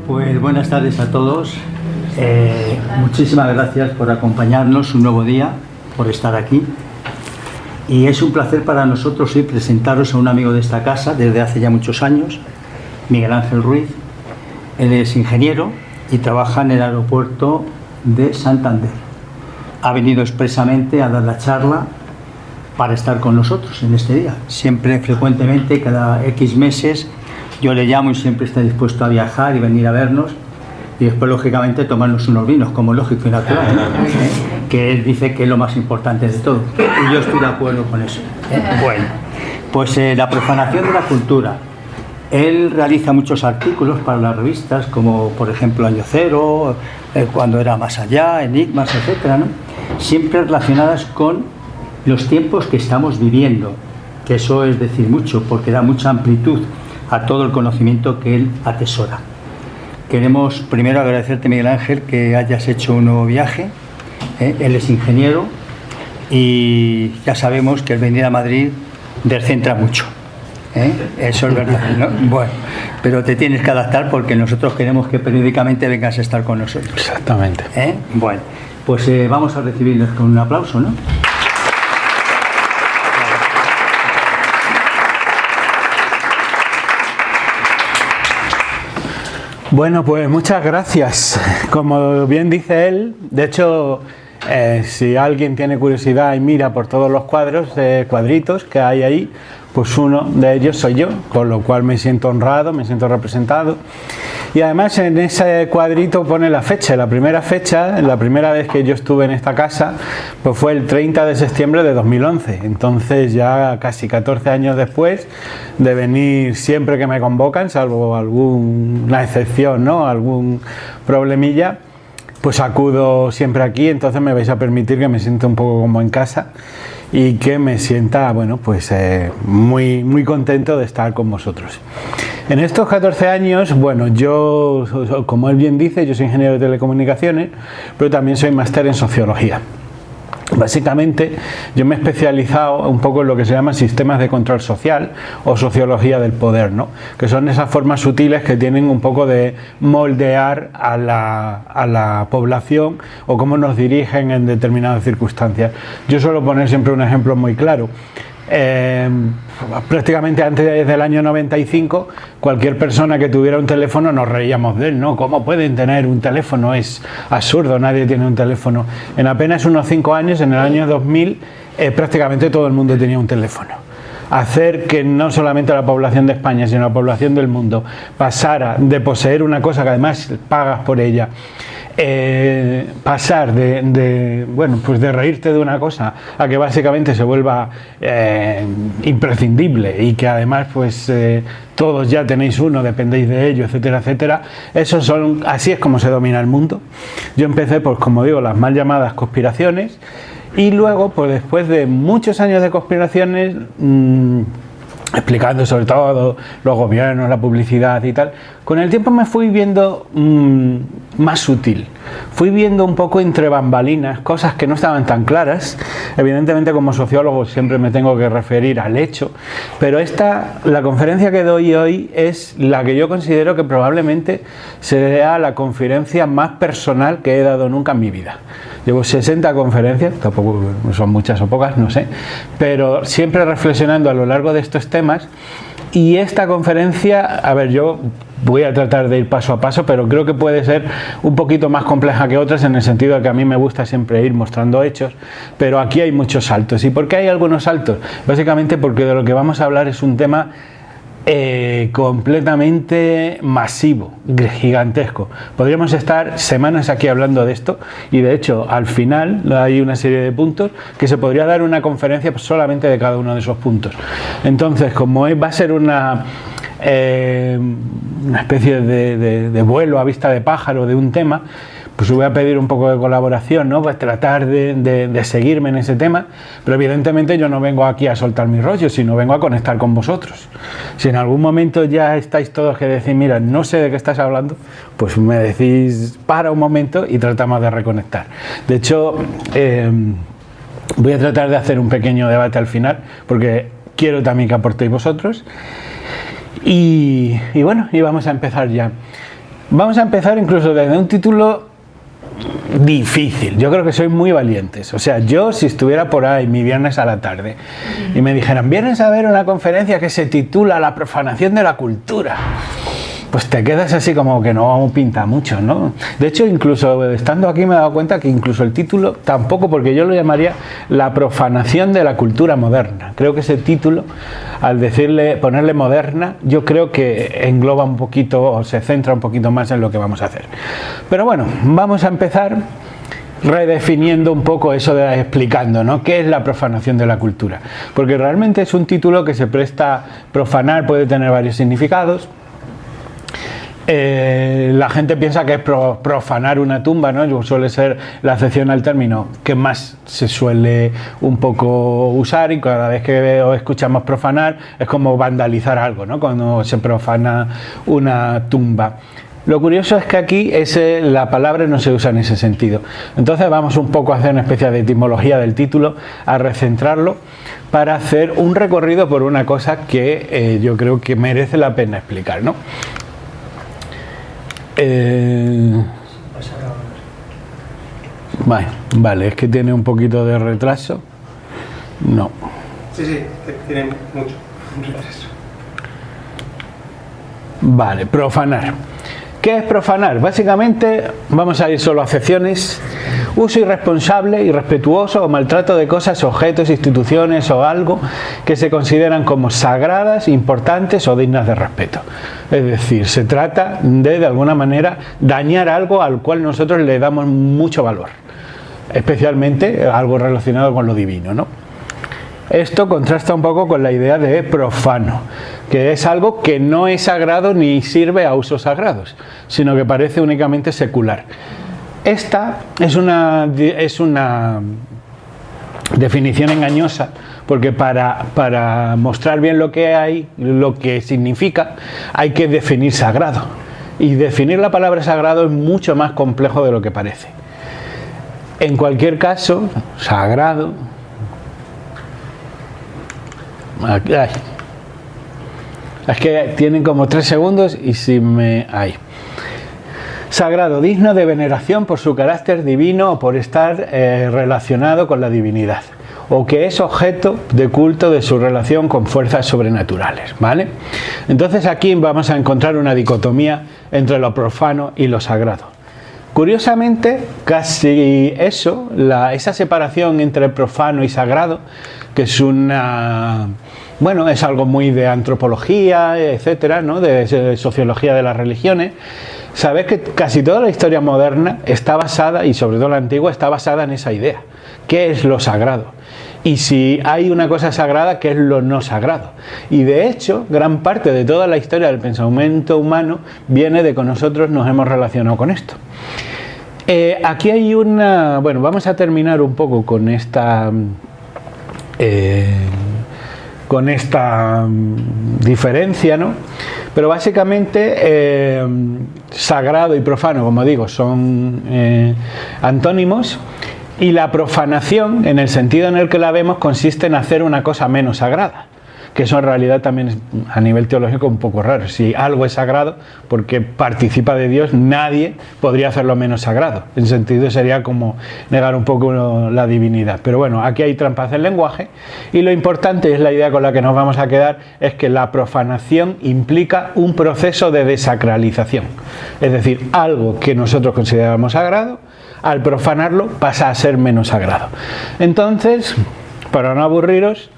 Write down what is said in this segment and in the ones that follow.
Pues buenas tardes a todos. Muchísimas gracias por acompañarnos un nuevo día, por estar aquí. Y es un placer para nosotros hoy presentaros a un amigo de esta casa desde hace ya muchos años, Miguel Ángel Ruiz. Él es ingeniero y trabaja en el aeropuerto de Santander. Ha venido expresamente a dar la charla para estar con nosotros en este día. Siempre, frecuentemente, cada X meses, yo le llamo y siempre está dispuesto a viajar y venir a vernos y después, lógicamente, tomarnos unos vinos, como lógico y natural, ¿no? Que él dice que es lo más importante de todo. Y yo estoy de acuerdo con eso. Bueno, pues la profanación de la cultura. Él realiza muchos artículos para las revistas, como por ejemplo Año Cero, Cuando era más allá, Enigmas, etcétera, ¿no? Siempre relacionadas con los tiempos que estamos viviendo, que eso es decir mucho, porque da mucha amplitud a todo el conocimiento que él atesora. Queremos primero agradecerte, Miguel Ángel, que hayas hecho un nuevo viaje. Él es ingeniero y ya sabemos que el venir a Madrid descentra mucho. Eso es verdad, ¿no? Bueno, pero te tienes que adaptar porque nosotros queremos que periódicamente vengas a estar con nosotros. Exactamente. Bueno, pues vamos a recibirlos con un aplauso, ¿no? Bueno, pues muchas gracias. Como bien dice él, de hecho, si alguien tiene curiosidad y mira por todos los cuadritos que hay ahí, pues uno de ellos soy yo, con lo cual me siento honrado, me siento representado. Y además en ese cuadrito pone la fecha. La primera fecha, la primera vez que yo estuve en esta casa, pues fue el 30 de septiembre de 2011. Entonces ya casi 14 años después de venir siempre que me convocan, salvo alguna excepción, ¿no? Algún problemilla, pues acudo siempre aquí. Entonces me vais a permitir que me sienta un poco como en casa y que me sienta, bueno, pues muy contento de estar con vosotros. En estos 14 años, bueno, yo, como él bien dice, yo soy ingeniero de telecomunicaciones, pero también soy máster en sociología. Básicamente, yo me he especializado un poco en lo que se llama sistemas de control social o sociología del poder, ¿no? Que son esas formas sutiles que tienen un poco de moldear a la población o cómo nos dirigen en determinadas circunstancias. Yo suelo poner siempre un ejemplo muy claro. Prácticamente antes del año 95 cualquier persona que tuviera un teléfono nos reíamos de él, ¿no? ¿Cómo pueden tener un teléfono? Es absurdo, nadie tiene un teléfono. En apenas unos 5 años, en el año 2000, prácticamente todo el mundo tenía un teléfono. Hacer que no solamente la población de España, sino la población del mundo pasara de poseer una cosa que además pagas por ella, pasar bueno, pues de reírte de una cosa a que básicamente se vuelva imprescindible y que además pues todos ya tenéis uno, dependéis de ello, etcétera, etcétera. Así es como se domina el mundo. Yo empecé, pues como digo, las mal llamadas conspiraciones y luego, pues después de muchos años de conspiraciones, explicando sobre todo los gobiernos, la publicidad y tal, con el tiempo me fui viendo más sutil, fui viendo un poco entre bambalinas cosas que no estaban tan claras. Evidentemente, como sociólogo siempre me tengo que referir al hecho, pero la conferencia que doy hoy es la que yo considero que probablemente sea la conferencia más personal que he dado nunca en mi vida. Llevo 60 conferencias, tampoco son muchas o pocas, no sé, pero siempre reflexionando a lo largo de estos temas. Y esta conferencia, a ver, yo voy a tratar de ir paso a paso, pero creo que puede ser un poquito más compleja que otras en el sentido de que a mí me gusta siempre ir mostrando hechos, pero aquí hay muchos saltos. ¿Y por qué hay algunos saltos? Básicamente porque de lo que vamos a hablar es un tema completamente masivo, gigantesco. Podríamos estar semanas aquí hablando de esto y de hecho al final hay una serie de puntos que se podría dar una conferencia solamente de cada uno de esos puntos. Entonces, como va a ser una especie de vuelo a vista de pájaro de un tema, pues os voy a pedir un poco de colaboración, ¿no? Pues tratar de seguirme en ese tema, pero evidentemente yo no vengo aquí a soltar mi rollo, sino vengo a conectar con vosotros. Si en algún momento ya estáis todos que decís, mira, no sé de qué estás hablando, pues me decís, para un momento y tratamos de reconectar. De hecho, voy a tratar de hacer un pequeño debate al final, porque quiero también que aportéis vosotros. Y bueno, y vamos a empezar ya. Vamos a empezar incluso desde un título difícil. Yo creo que sois muy valientes. O sea, yo si estuviera por ahí mi viernes a la tarde y me dijeran, vienes a ver una conferencia que se titula La profanación de la cultura, pues te quedas así como que no pinta mucho, ¿no? De hecho, incluso estando aquí me he dado cuenta que incluso el título tampoco, porque yo lo llamaría La profanación de la cultura moderna. Creo que ese título, al ponerle moderna, yo creo que engloba un poquito o se centra un poquito más en lo que vamos a hacer. Pero bueno, vamos a empezar redefiniendo un poco eso, explicando, ¿no?, qué es la profanación de la cultura. Porque realmente es un título que se presta, profanar puede tener varios significados. La gente piensa que es profanar una tumba, ¿no? Suele ser la acepción al término que más se suele un poco usar, y cada vez que escuchamos profanar es como vandalizar algo, ¿no?, cuando se profana una tumba. Lo curioso es que aquí la palabra no se usa en ese sentido. Entonces vamos un poco a hacer una especie de etimología del título, a recentrarlo, para hacer un recorrido por una cosa que yo creo que merece la pena explicar, ¿no? Vale, es que tiene un poquito de retraso. No. Sí, tiene mucho retraso. Vale, profanar. ¿Qué es profanar? Básicamente, vamos a ir solo a acepciones: uso irresponsable, irrespetuoso o maltrato de cosas, objetos, instituciones o algo que se consideran como sagradas, importantes o dignas de respeto. Es decir, se trata de alguna manera, dañar algo al cual nosotros le damos mucho valor, especialmente algo relacionado con lo divino, ¿no? Esto contrasta un poco con la idea de profano, que es algo que no es sagrado ni sirve a usos sagrados, sino que parece únicamente secular. Esta es una definición engañosa, porque para mostrar bien lo que hay, lo que significa, hay que definir sagrado. Y definir la palabra sagrado es mucho más complejo de lo que parece. En cualquier caso, sagrado... Es que tienen como 3 segundos y si me... Ahí. Sagrado, digno de veneración por su carácter divino o por estar relacionado con la divinidad, o que es objeto de culto de su relación con fuerzas sobrenaturales, ¿vale? Entonces aquí vamos a encontrar una dicotomía entre lo profano y lo sagrado. Curiosamente, casi esa separación entre profano y sagrado, que es es algo muy de antropología, etcétera, ¿no?, de sociología de las religiones. Sabes que casi toda la historia moderna está basada, y sobre todo la antigua, está basada en esa idea. ¿Qué es lo sagrado? Y si hay una cosa sagrada, ¿qué es lo no sagrado? Y de hecho, gran parte de toda la historia del pensamiento humano viene de que nosotros nos hemos relacionado con esto. Aquí hay vamos a terminar un poco con esta diferencia, ¿no? Pero básicamente sagrado y profano, como digo, son antónimos, y la profanación, en el sentido en el que la vemos, consiste en hacer una cosa menos sagrada, que eso en realidad también es, a nivel teológico, un poco raro. Si algo es sagrado porque participa de Dios, nadie podría hacerlo menos sagrado. En sentido sería como negar un poco la divinidad. Pero bueno, aquí hay trampas del lenguaje, y lo importante, es la idea con la que nos vamos a quedar, es que la profanación implica un proceso de desacralización. Es decir, algo que nosotros consideramos sagrado, al profanarlo pasa a ser menos sagrado. Entonces, para no aburriros,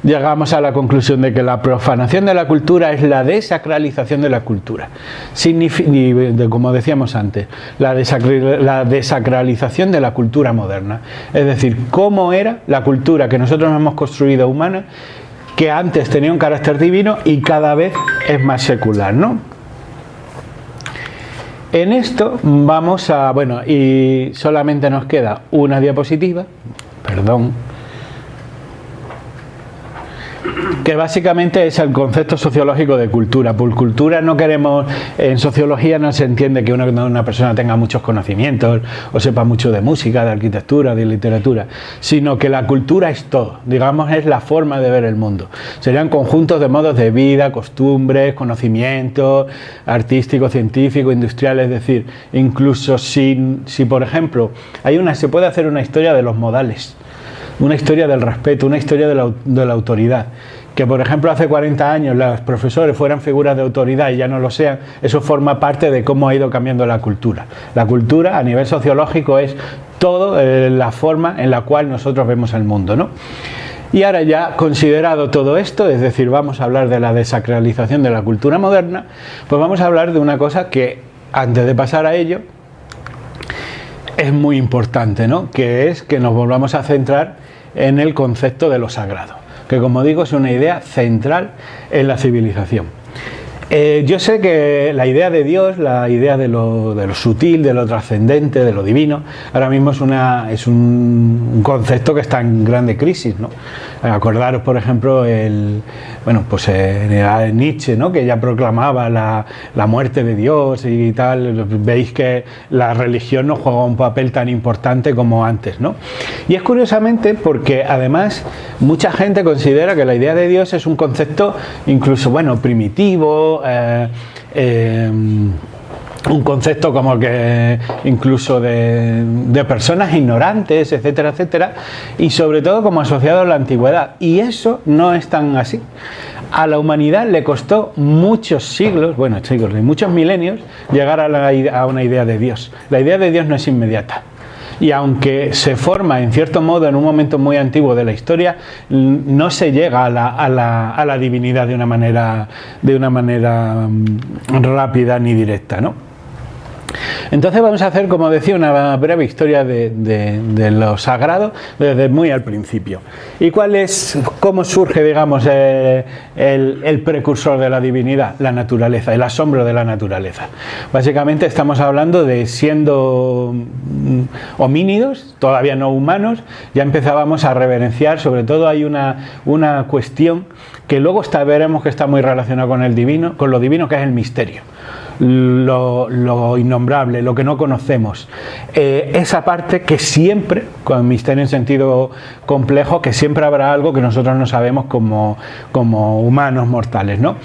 llegamos a la conclusión de que la profanación de la cultura es la desacralización de la cultura. Como decíamos antes, la desacralización de la cultura moderna. Es decir, cómo era la cultura que nosotros hemos construido humana, que antes tenía un carácter divino y cada vez es más secular, ¿no? En esto vamos a... y solamente nos queda una diapositiva. Perdón. que básicamente es el concepto sociológico de cultura. Por cultura no queremos, en sociología no se entiende que una persona tenga muchos conocimientos o sepa mucho de música, de arquitectura, de literatura, sino que la cultura es todo, digamos, es la forma de ver el mundo. Serían conjuntos de modos de vida, costumbres, conocimientos artísticos, científicos, industriales, es decir, incluso si por ejemplo, se puede hacer una historia de los modales, una historia del respeto, una historia de la autoridad. Que por ejemplo hace 40 años los profesores fueran figuras de autoridad y ya no lo sean, eso forma parte de cómo ha ido cambiando la cultura. La cultura a nivel sociológico es todo la forma en la cual nosotros vemos el mundo, ¿no? Y ahora ya considerado todo esto, es decir, vamos a hablar de la desacralización de la cultura moderna, pues vamos a hablar de una cosa que antes de pasar a ello es muy importante, ¿no? Que es que nos volvamos a centrar en el concepto de lo sagrado, que como digo es una idea central en la civilización. Yo sé que la idea de Dios, la idea de lo sutil, de lo trascendente, de lo divino, ahora mismo es un concepto que está en grande crisis, ¿no? Acordaros, por ejemplo, Nietzsche, ¿no? Que ya proclamaba la muerte de Dios y tal. Veis que la religión no juega un papel tan importante como antes, ¿no? Y es curiosamente porque además mucha gente considera que la idea de Dios es un concepto incluso, primitivo, un concepto como que incluso de personas ignorantes, etcétera, etcétera, y sobre todo como asociado a la antigüedad. Y eso no es tan así. A la humanidad le costó muchos siglos y muchos milenios llegar a una idea de Dios. La idea de Dios no es inmediata. Y aunque se forma en cierto modo en un momento muy antiguo de la historia, no se llega a la divinidad de una manera rápida ni directa, ¿no? Entonces vamos a hacer, como decía, una breve historia de lo sagrado desde muy al principio. ¿Y cómo surge, digamos, el precursor de la divinidad? La naturaleza, el asombro de la naturaleza. Básicamente estamos hablando de, siendo homínidos, todavía no humanos, ya empezábamos a reverenciar. Sobre todo hay una cuestión que luego veremos que está muy relacionada con lo divino, que es el misterio. Lo innombrable, lo que no conocemos, esa parte que siempre, con misterio en sentido complejo, que siempre habrá algo que nosotros no sabemos como humanos mortales, ¿no?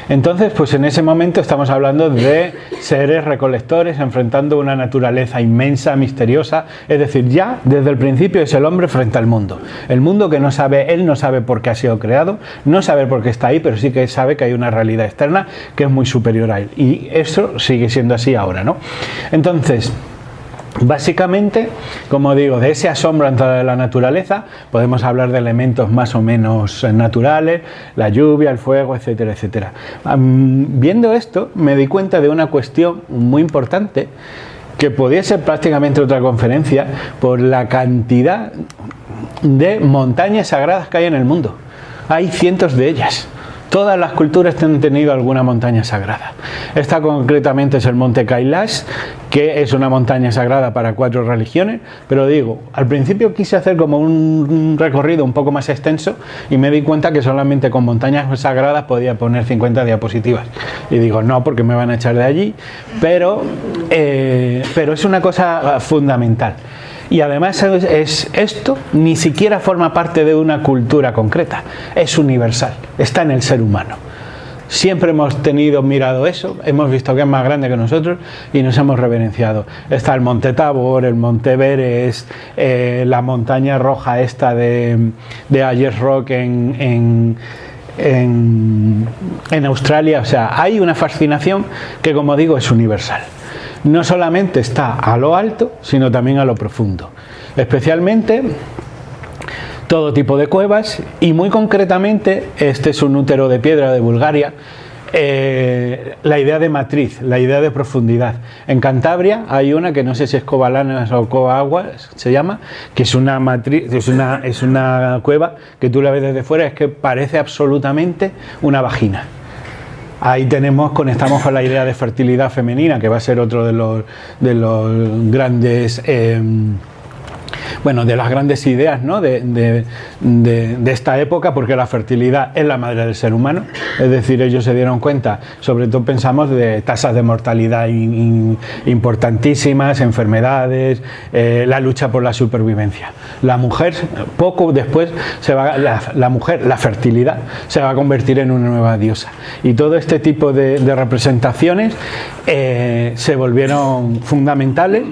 Entonces, pues en ese momento estamos hablando de seres recolectores enfrentando una naturaleza inmensa, misteriosa, es decir, ya desde el principio es el hombre frente al mundo, el mundo que él no sabe por qué ha sido creado, no sabe por qué está ahí, pero sí que sabe que hay una realidad externa que es muy superior a él, y eso sigue siendo así ahora, ¿no? Entonces, básicamente, como digo, de ese asombro ante la naturaleza podemos hablar de elementos más o menos naturales, la lluvia, el fuego, etcétera, etcétera. Viendo esto me di cuenta de una cuestión muy importante que podía ser prácticamente otra conferencia por la cantidad de montañas sagradas que hay en el mundo. Hay cientos de ellas. Todas las culturas han tenido alguna montaña sagrada. Esta concretamente es el monte Kailash, que es una montaña sagrada para 4 religiones, pero digo, al principio quise hacer como un recorrido un poco más extenso y me di cuenta que solamente con montañas sagradas podía poner 50 diapositivas. Y digo, no, porque me van a echar de allí, pero es una cosa fundamental. Y además esto ni siquiera forma parte de una cultura concreta, es universal, está en el ser humano. Siempre hemos mirado eso, hemos visto que es más grande que nosotros y nos hemos reverenciado. Está el monte Tabor, el monte Everest, la montaña roja esta de Ayers Rock en Australia. O sea, hay una fascinación que, como digo, es universal. No solamente está a lo alto, sino también a lo profundo. Especialmente todo tipo de cuevas y muy concretamente, este es un útero de piedra de Bulgaria, la idea de matriz, la idea de profundidad. En Cantabria hay una que no sé si es Covalanas o Coaguas se llama, que es una matriz, es una cueva que tú la ves desde fuera, es que parece absolutamente una vagina. Ahí conectamos con la idea de fertilidad femenina, que va a ser otro de los grandes bueno, de las grandes ideas, ¿no? de esta época, porque la fertilidad es la madre del ser humano. Es decir, ellos se dieron cuenta, sobre todo pensamos de tasas de mortalidad importantísimas, enfermedades, la lucha por la supervivencia. La mujer, poco después, la fertilidad se va a convertir en una nueva diosa. Y todo este tipo de representaciones se volvieron fundamentales.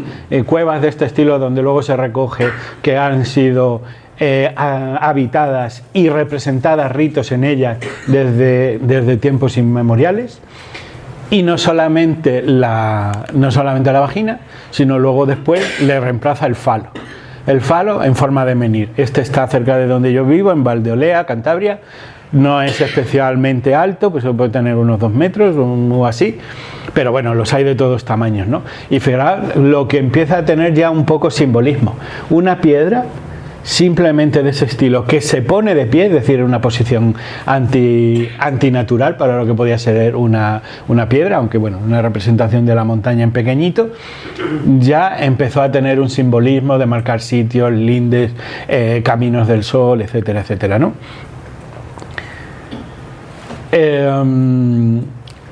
Cuevas de este estilo donde luego se recoge que han sido habitadas y representadas ritos en ellas desde tiempos inmemoriales. Y no solamente la vagina, sino luego después le reemplaza el falo. El falo en forma de menhir. Este está cerca de donde yo vivo, en Valdeolea, Cantabria. No es especialmente alto, pues puede tener unos 2 metros o así, pero bueno, los hay de todos tamaños, ¿no? Y fijaros lo que empieza a tener ya un poco simbolismo. Una piedra simplemente de ese estilo, que se pone de pie, es decir, en una posición antinatural para lo que podía ser una piedra, aunque bueno, una representación de la montaña en pequeñito, ya empezó a tener un simbolismo de marcar sitios, lindes, caminos del sol, etcétera, etcétera, ¿no?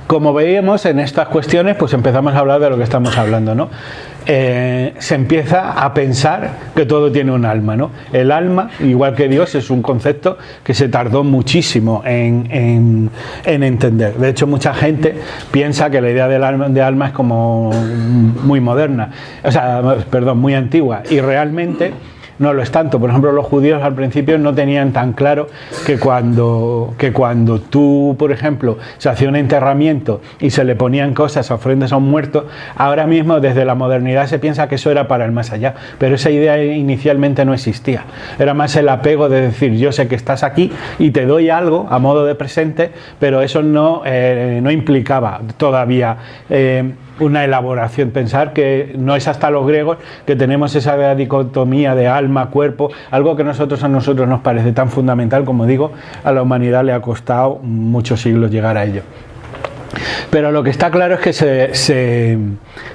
Como veíamos en estas cuestiones, pues empezamos a hablar de lo que estamos hablando, ¿no? Se empieza a pensar que todo tiene un alma, ¿no? El alma, igual que Dios, es un concepto que se tardó muchísimo en entender. De hecho, mucha gente piensa que la idea de alma es como muy moderna, o sea, perdón, muy antigua, y realmente no lo es tanto. Por ejemplo, los judíos al principio no tenían tan claro que cuando tú, por ejemplo, se hacía un enterramiento y se le ponían cosas, ofrendas a un muerto, ahora mismo desde la modernidad se piensa que eso era para el más allá, pero esa idea inicialmente no existía. Era más el apego de decir, yo sé que estás aquí y te doy algo a modo de presente, pero eso no implicaba todavía una elaboración. Pensar que no es hasta los griegos que tenemos esa dicotomía de alma, cuerpo, algo que a nosotros nos parece tan fundamental, como digo, a la humanidad le ha costado muchos siglos llegar a ello. Pero lo que está claro es que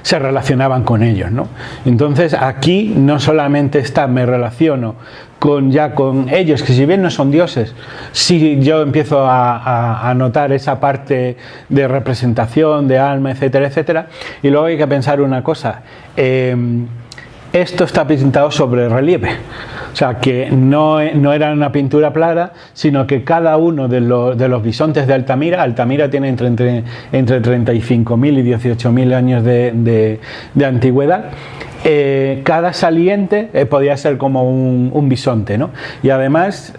se relacionaban con ellos, ¿no? Entonces aquí no solamente me relaciono con ellos, que si bien no son dioses, sí yo empiezo a notar esa parte de representación, de alma, etcétera, etcétera. Y luego hay que pensar una cosa. Esto está pintado sobre relieve, o sea que no era una pintura plana, sino que cada uno de los bisontes de Altamira tiene entre 35.000 y 18.000 años de antigüedad. Cada saliente podía ser como un bisonte, ¿no? Y además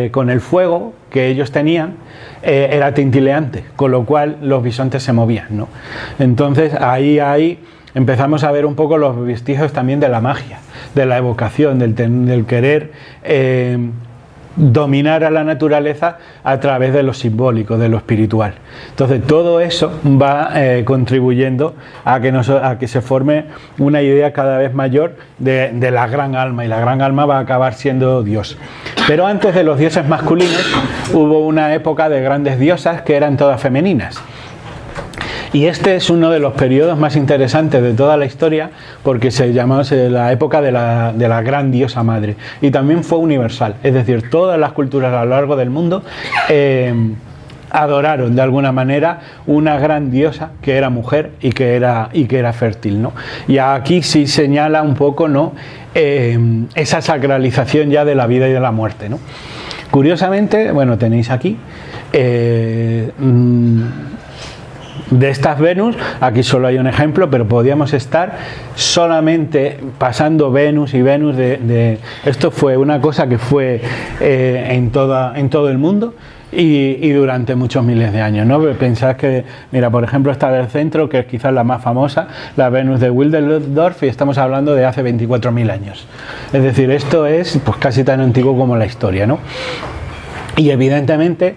con el fuego que ellos tenían era tintileante, con lo cual los bisontes se movían, ¿no? Entonces ahí empezamos a ver un poco los vestigios también de la magia, de la evocación, del querer dominar a la naturaleza a través de lo simbólico, de lo espiritual. Entonces todo eso va contribuyendo a que se forme una idea cada vez mayor de la gran alma, y la gran alma va a acabar siendo Dios. Pero antes de los dioses masculinos hubo una época de grandes diosas que eran todas femeninas. Y este es uno de los periodos más interesantes de toda la historia, porque se llamó la época de la gran diosa madre. Y también fue universal, es decir, todas las culturas a lo largo del mundo adoraron de alguna manera una gran diosa que era mujer y que era fértil, ¿no? Y aquí sí señala un poco, ¿no?, esa sacralización ya de la vida y de la muerte, ¿no? Curiosamente, bueno, tenéis aquí de estas Venus, aquí solo hay un ejemplo, pero podíamos estar solamente pasando Venus y Venus esto fue una cosa que fue en todo el mundo y durante muchos miles de años, ¿no? Pensad que, mira, por ejemplo, está del centro, que es quizás la más famosa, la Venus de Wildersdorf, y estamos hablando de hace 24.000 años. Es decir, esto es pues casi tan antiguo como la historia, ¿no? Y evidentemente,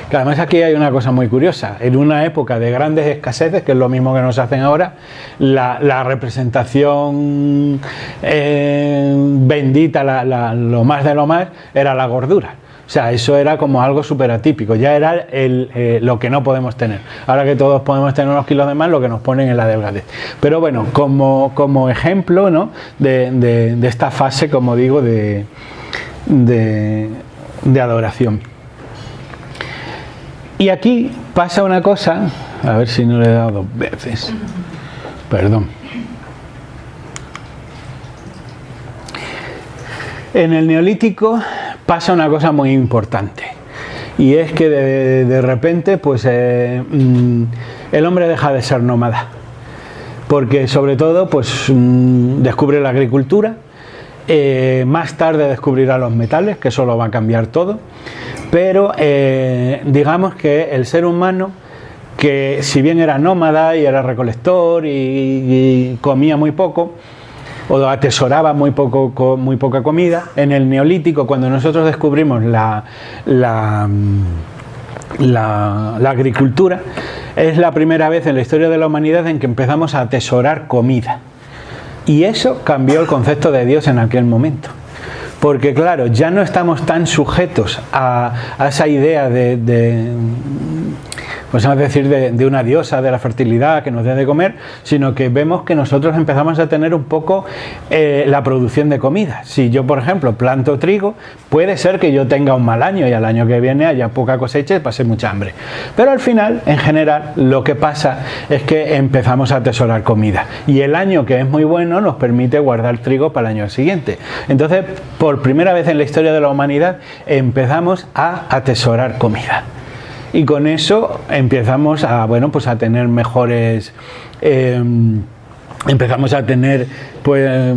que además aquí hay una cosa muy curiosa. En una época de grandes escaseces, que es lo mismo que nos hacen ahora, la representación bendita, lo más de lo más, era la gordura. O O sea, eso era como algo súper atípico, ya era lo que no podemos tener. Ahora que todos podemos tener unos kilos de más, lo que nos ponen en la delgadez. Pero bueno, como ejemplo, ¿no?, de esta fase, como digo, de adoración. Y aquí pasa una cosa, a ver si no le he dado 2 veces, perdón. En el Neolítico pasa una cosa muy importante, y es que de repente pues el hombre deja de ser nómada, porque sobre todo pues descubre la agricultura, más tarde descubrirá los metales, que eso lo va a cambiar todo, pero digamos que el ser humano, que si bien era nómada y era recolector y comía muy poco, o atesoraba muy poca comida, en el Neolítico, cuando nosotros descubrimos la agricultura, es la primera vez en la historia de la humanidad en que empezamos a atesorar comida. Y eso cambió el concepto de Dios en aquel momento. Porque claro, ya no estamos tan sujetos a esa idea pues vamos a decir, de una diosa de la fertilidad que nos dé de comer, sino que vemos que nosotros empezamos a tener un poco la producción de comida. Si yo, por ejemplo, planto trigo, puede ser que yo tenga un mal año y al año que viene haya poca cosecha y pase mucha hambre. Pero al final, en general, lo que pasa es que empezamos a atesorar comida. Y el año que es muy bueno nos permite guardar trigo para el año siguiente. Entonces, por primera vez en la historia de la humanidad, empezamos a atesorar comida. Y con eso empezamos a, bueno, pues a tener mejores, empezamos a tener, pues,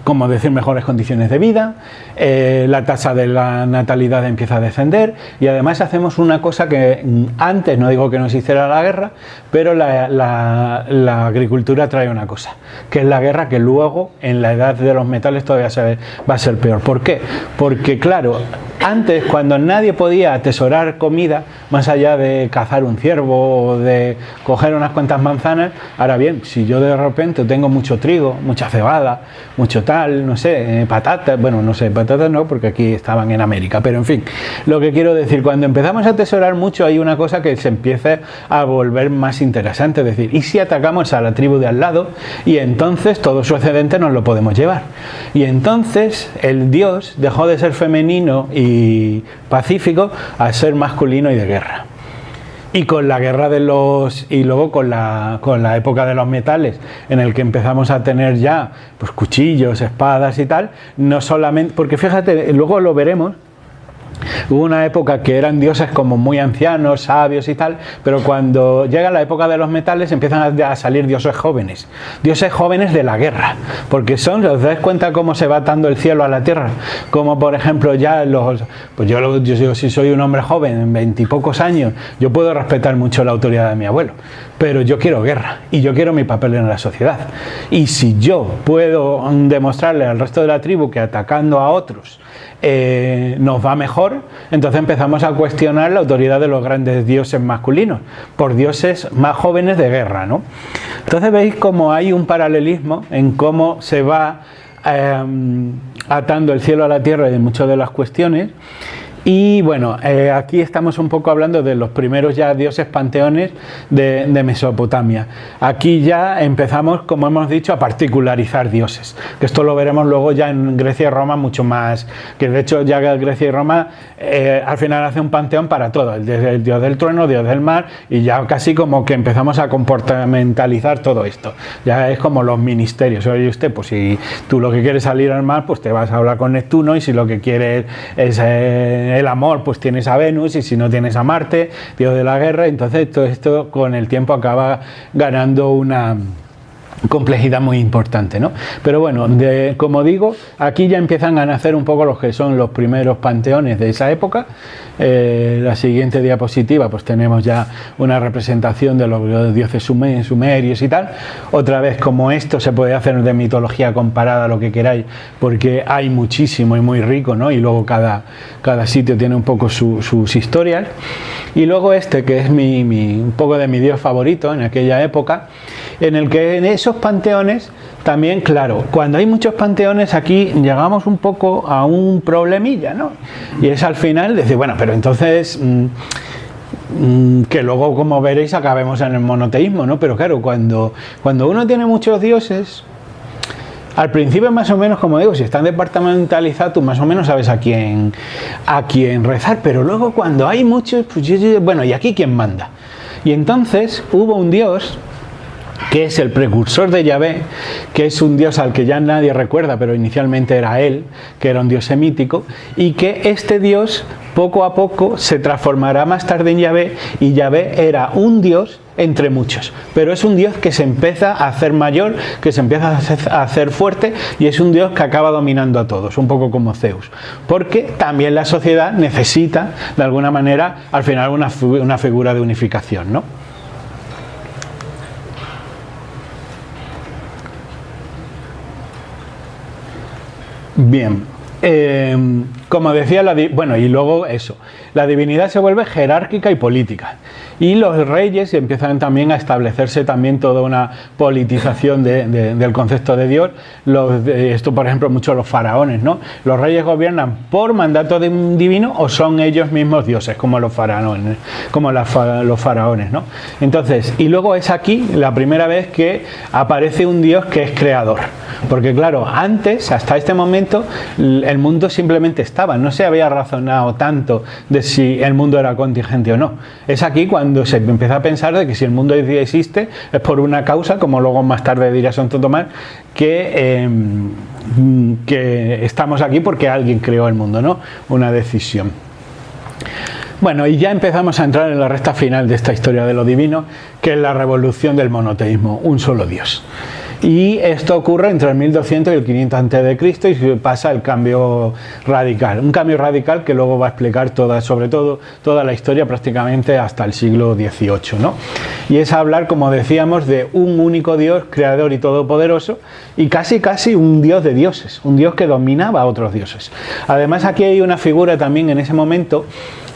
como decir, mejores condiciones de vida, la tasa de la natalidad empieza a descender, y además hacemos una cosa que antes, no digo que no se hiciera la guerra, pero la agricultura trae una cosa, que es la guerra, que luego en la edad de los metales todavía va a ser peor. ¿Por qué? Porque claro, antes, cuando nadie podía atesorar comida, más allá de cazar un ciervo o de coger unas cuantas manzanas, ahora bien, si yo de repente tengo mucho trigo, mucha cebada, mucho tal, no sé, patatas, bueno, no sé, patatas no, porque aquí estaban en América, pero en fin, lo que quiero decir, cuando empezamos a atesorar mucho, hay una cosa que se empieza a volver más interesante, es decir, ¿y si atacamos a la tribu de al lado? Y entonces todo su excedente nos lo podemos llevar. Y entonces el Dios dejó de ser femenino y pacífico a ser masculino y de guerra. Y con la guerra y luego con la época de los metales, en el que empezamos a tener ya pues cuchillos, espadas y tal, no solamente, porque fíjate, luego lo veremos, hubo una época que eran dioses como muy ancianos, sabios y tal, pero cuando llega la época de los metales empiezan a salir dioses jóvenes de la guerra, porque ¿os dais cuenta cómo se va atando el cielo a la tierra? Como por ejemplo ya pues yo si soy un hombre joven, en 20 y pocos años, yo puedo respetar mucho la autoridad de mi abuelo, pero yo quiero guerra y yo quiero mi papel en la sociedad. Y si yo puedo demostrarle al resto de la tribu que atacando a otros nos va mejor, entonces empezamos a cuestionar la autoridad de los grandes dioses masculinos por dioses más jóvenes de guerra, ¿no? Entonces veis cómo hay un paralelismo en cómo se va atando el cielo a la tierra en muchas de las cuestiones. Y bueno, aquí estamos un poco hablando de los primeros ya dioses panteones de Mesopotamia. Aquí ya empezamos, como hemos dicho, a particularizar dioses, que esto lo veremos luego ya en Grecia y Roma mucho más, que de hecho ya Grecia y Roma al final hace un panteón para todo, el dios del trueno, dios del mar, y ya casi como que empezamos a comportamentalizar todo esto. Ya es como los ministerios. Oye usted, pues si tú lo que quieres salir al mar, pues te vas a hablar con Neptuno, y si lo que quieres es el amor, pues tienes a Venus, y si no tienes a Marte, dios de la guerra. Entonces todo esto con el tiempo acaba ganando una complejidad muy importante, ¿no? Pero bueno, como digo, aquí ya empiezan a nacer un poco los que son los primeros panteones de esa época. La siguiente diapositiva, pues tenemos ya una representación de los dioses sumerios y tal. Otra vez, como esto se puede hacer de mitología comparada, lo que queráis, porque hay muchísimo y muy rico, ¿no? Y luego cada sitio tiene un poco sus historias. Y luego que es un poco de mi dios favorito en aquella época, en el que es esos panteones también, claro, cuando hay muchos panteones aquí llegamos un poco a un problemilla, ¿no? Y es al final decir, bueno, pero entonces que luego, como veréis, acabemos en el monoteísmo, ¿no? Pero claro, cuando uno tiene muchos dioses, al principio más o menos, como digo, si están departamentalizados, tú más o menos sabes a quién rezar, pero luego cuando hay muchos, pues bueno, ¿y aquí quién manda? Y entonces hubo un dios que es el precursor de Yahvé, que es un dios al que ya nadie recuerda, pero inicialmente era él, que era un dios semítico, y que este dios poco a poco se transformará más tarde en Yahvé, y Yahvé era un dios entre muchos, pero es un dios que se empieza a hacer mayor, que se empieza a hacer fuerte, y es un dios que acaba dominando a todos, un poco como Zeus, porque también la sociedad necesita, de alguna manera, al final una figura de unificación, ¿no? Bien, como decía, bueno, y luego eso, la divinidad se vuelve jerárquica y política, y los reyes empiezan también a establecerse también toda una politización del concepto de Dios. Esto, por ejemplo, mucho los faraones, ¿no? Los reyes gobiernan por mandato de un divino o son ellos mismos dioses, como los faraones, los faraones, ¿no? Entonces, y luego es aquí la primera vez que aparece un dios que es creador, porque claro, antes, hasta este momento, el mundo simplemente estaba, no se había razonado tanto de si el mundo era contingente o no. Es aquí cuando se empieza a pensar de que si el mundo existe es por una causa, como luego más tarde diría Santo Tomás, que estamos aquí porque alguien creó el mundo, ¿no? Una decisión. Bueno, y ya empezamos a entrar en la recta final de esta historia de lo divino, que es la revolución del monoteísmo, un solo Dios. Y esto ocurre entre el 1200 y el 500 a.C. y pasa el cambio radical. Un cambio radical que luego va a explicar sobre todo toda la historia prácticamente hasta el siglo XVIII, ¿no? Y es hablar, como decíamos, de un único Dios, creador y todopoderoso, y casi un Dios de dioses, un Dios que dominaba a otros dioses. Además, aquí hay una figura también en ese momento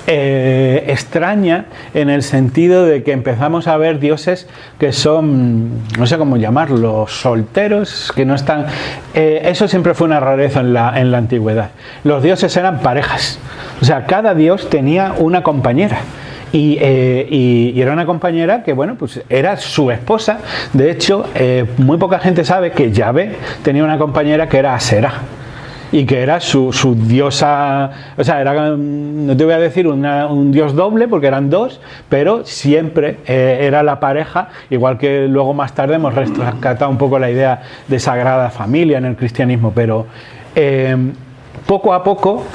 extraña, en el sentido de que empezamos a ver dioses que son, no sé cómo llamarlos, solteros, que no están... eso siempre fue una rareza en la antigüedad. Los dioses eran parejas, o sea, cada dios tenía una compañera. Y era una compañera que, bueno, pues era su esposa. De hecho, muy poca gente sabe que Yahvé tenía una compañera que era Aserá, y que era su diosa, o sea, era, no te voy a decir un dios doble porque eran dos, pero siempre era la pareja, igual que luego más tarde hemos rescatado un poco la idea de sagrada familia en el cristianismo, pero poco a poco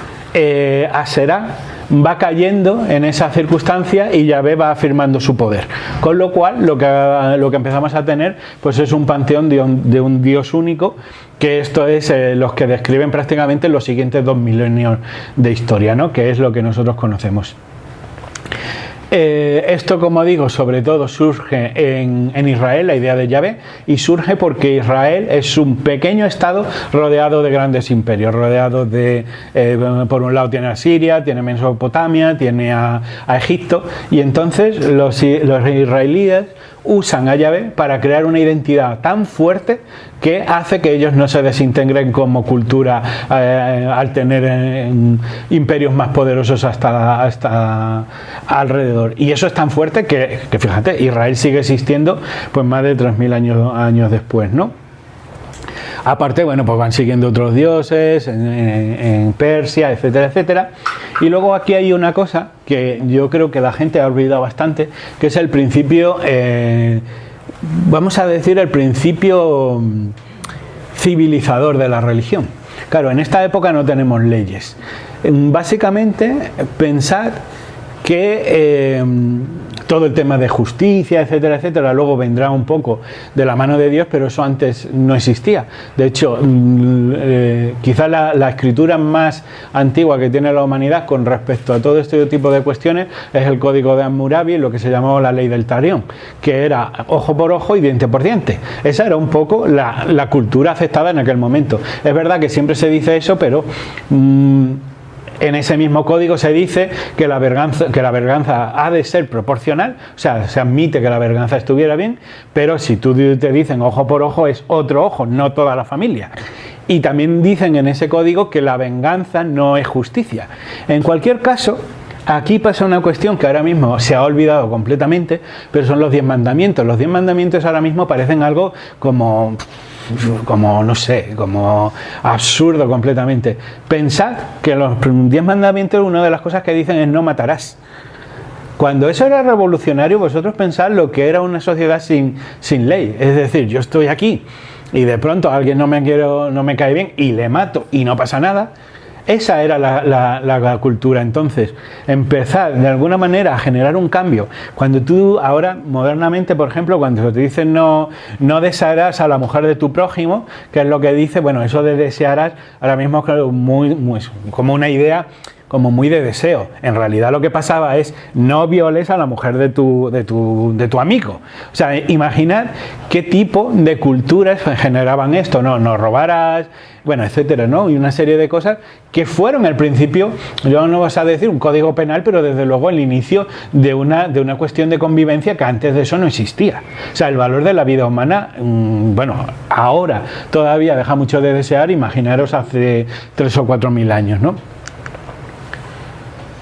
Aserá va cayendo en esa circunstancia y Yahvé va afirmando su poder, con lo cual lo que empezamos a tener pues es un panteón de un dios único, que esto es los que describen prácticamente los siguientes 2 milenios de historia, ¿no? Que es lo que nosotros conocemos. Esto, como digo, sobre todo surge en Israel, la idea de Yahvé, y surge porque Israel es un pequeño estado rodeado de grandes imperios, rodeado de, por un lado tiene a Siria, tiene Mesopotamia, tiene a Egipto, y entonces los israelíes usan a Yahvé para crear una identidad tan fuerte que hace que ellos no se desintegren como cultura al tener imperios más poderosos hasta alrededor. Y eso es tan fuerte que fíjate, Israel sigue existiendo pues más de 3000 años después, ¿no? Aparte, bueno, pues van siguiendo otros dioses en Persia, etcétera, etcétera. Y luego aquí hay una cosa que yo creo que la gente ha olvidado bastante, que es el principio, vamos a decir, el principio civilizador de la religión. Claro, en esta época no tenemos leyes. Básicamente, pensad que todo el tema de justicia, etcétera, etcétera, luego vendrá un poco de la mano de Dios, pero eso antes no existía. De hecho, quizá la escritura más antigua que tiene la humanidad con respecto a todo este tipo de cuestiones es el Código de Hammurabi, lo que se llamaba la ley del talión, que era ojo por ojo y diente por diente. Esa era un poco la cultura aceptada en aquel momento. Es verdad que siempre se dice eso, pero En ese mismo código se dice que la venganza ha de ser proporcional, o sea, se admite que la venganza estuviera bien, pero si tú te dicen ojo por ojo es otro ojo, no toda la familia. Y también dicen en ese código que la venganza no es justicia. En cualquier caso, aquí pasa una cuestión que ahora mismo se ha olvidado completamente, pero son los 10 mandamientos. Los 10 mandamientos ahora mismo parecen algo como no sé, como absurdo completamente. Pensad que los 10 mandamientos, una de las cosas que dicen es no matarás. Cuando eso era revolucionario, vosotros pensad lo que era una sociedad sin ley. Es decir, yo estoy aquí y de pronto alguien no me cae bien y le mato y no pasa nada. Esa era la cultura. Entonces, empezar de alguna manera a generar un cambio. Cuando tú ahora, modernamente, por ejemplo, cuando te dicen no desearás a la mujer de tu prójimo, que es lo que dice, bueno, eso de desearás, ahora mismo es muy, como una idea como muy de deseo. En realidad lo que pasaba es no violes a la mujer de tu amigo. O sea, imaginad qué tipo de culturas generaban esto, no robarás, bueno, etcétera, ¿no? Y una serie de cosas que fueron al principio, yo no vas a decir un código penal, pero desde luego el inicio de una cuestión de convivencia que antes de eso no existía. O sea, el valor de la vida humana, bueno, ahora todavía deja mucho de desear, imaginaros hace 3 o 4 mil años, ¿no?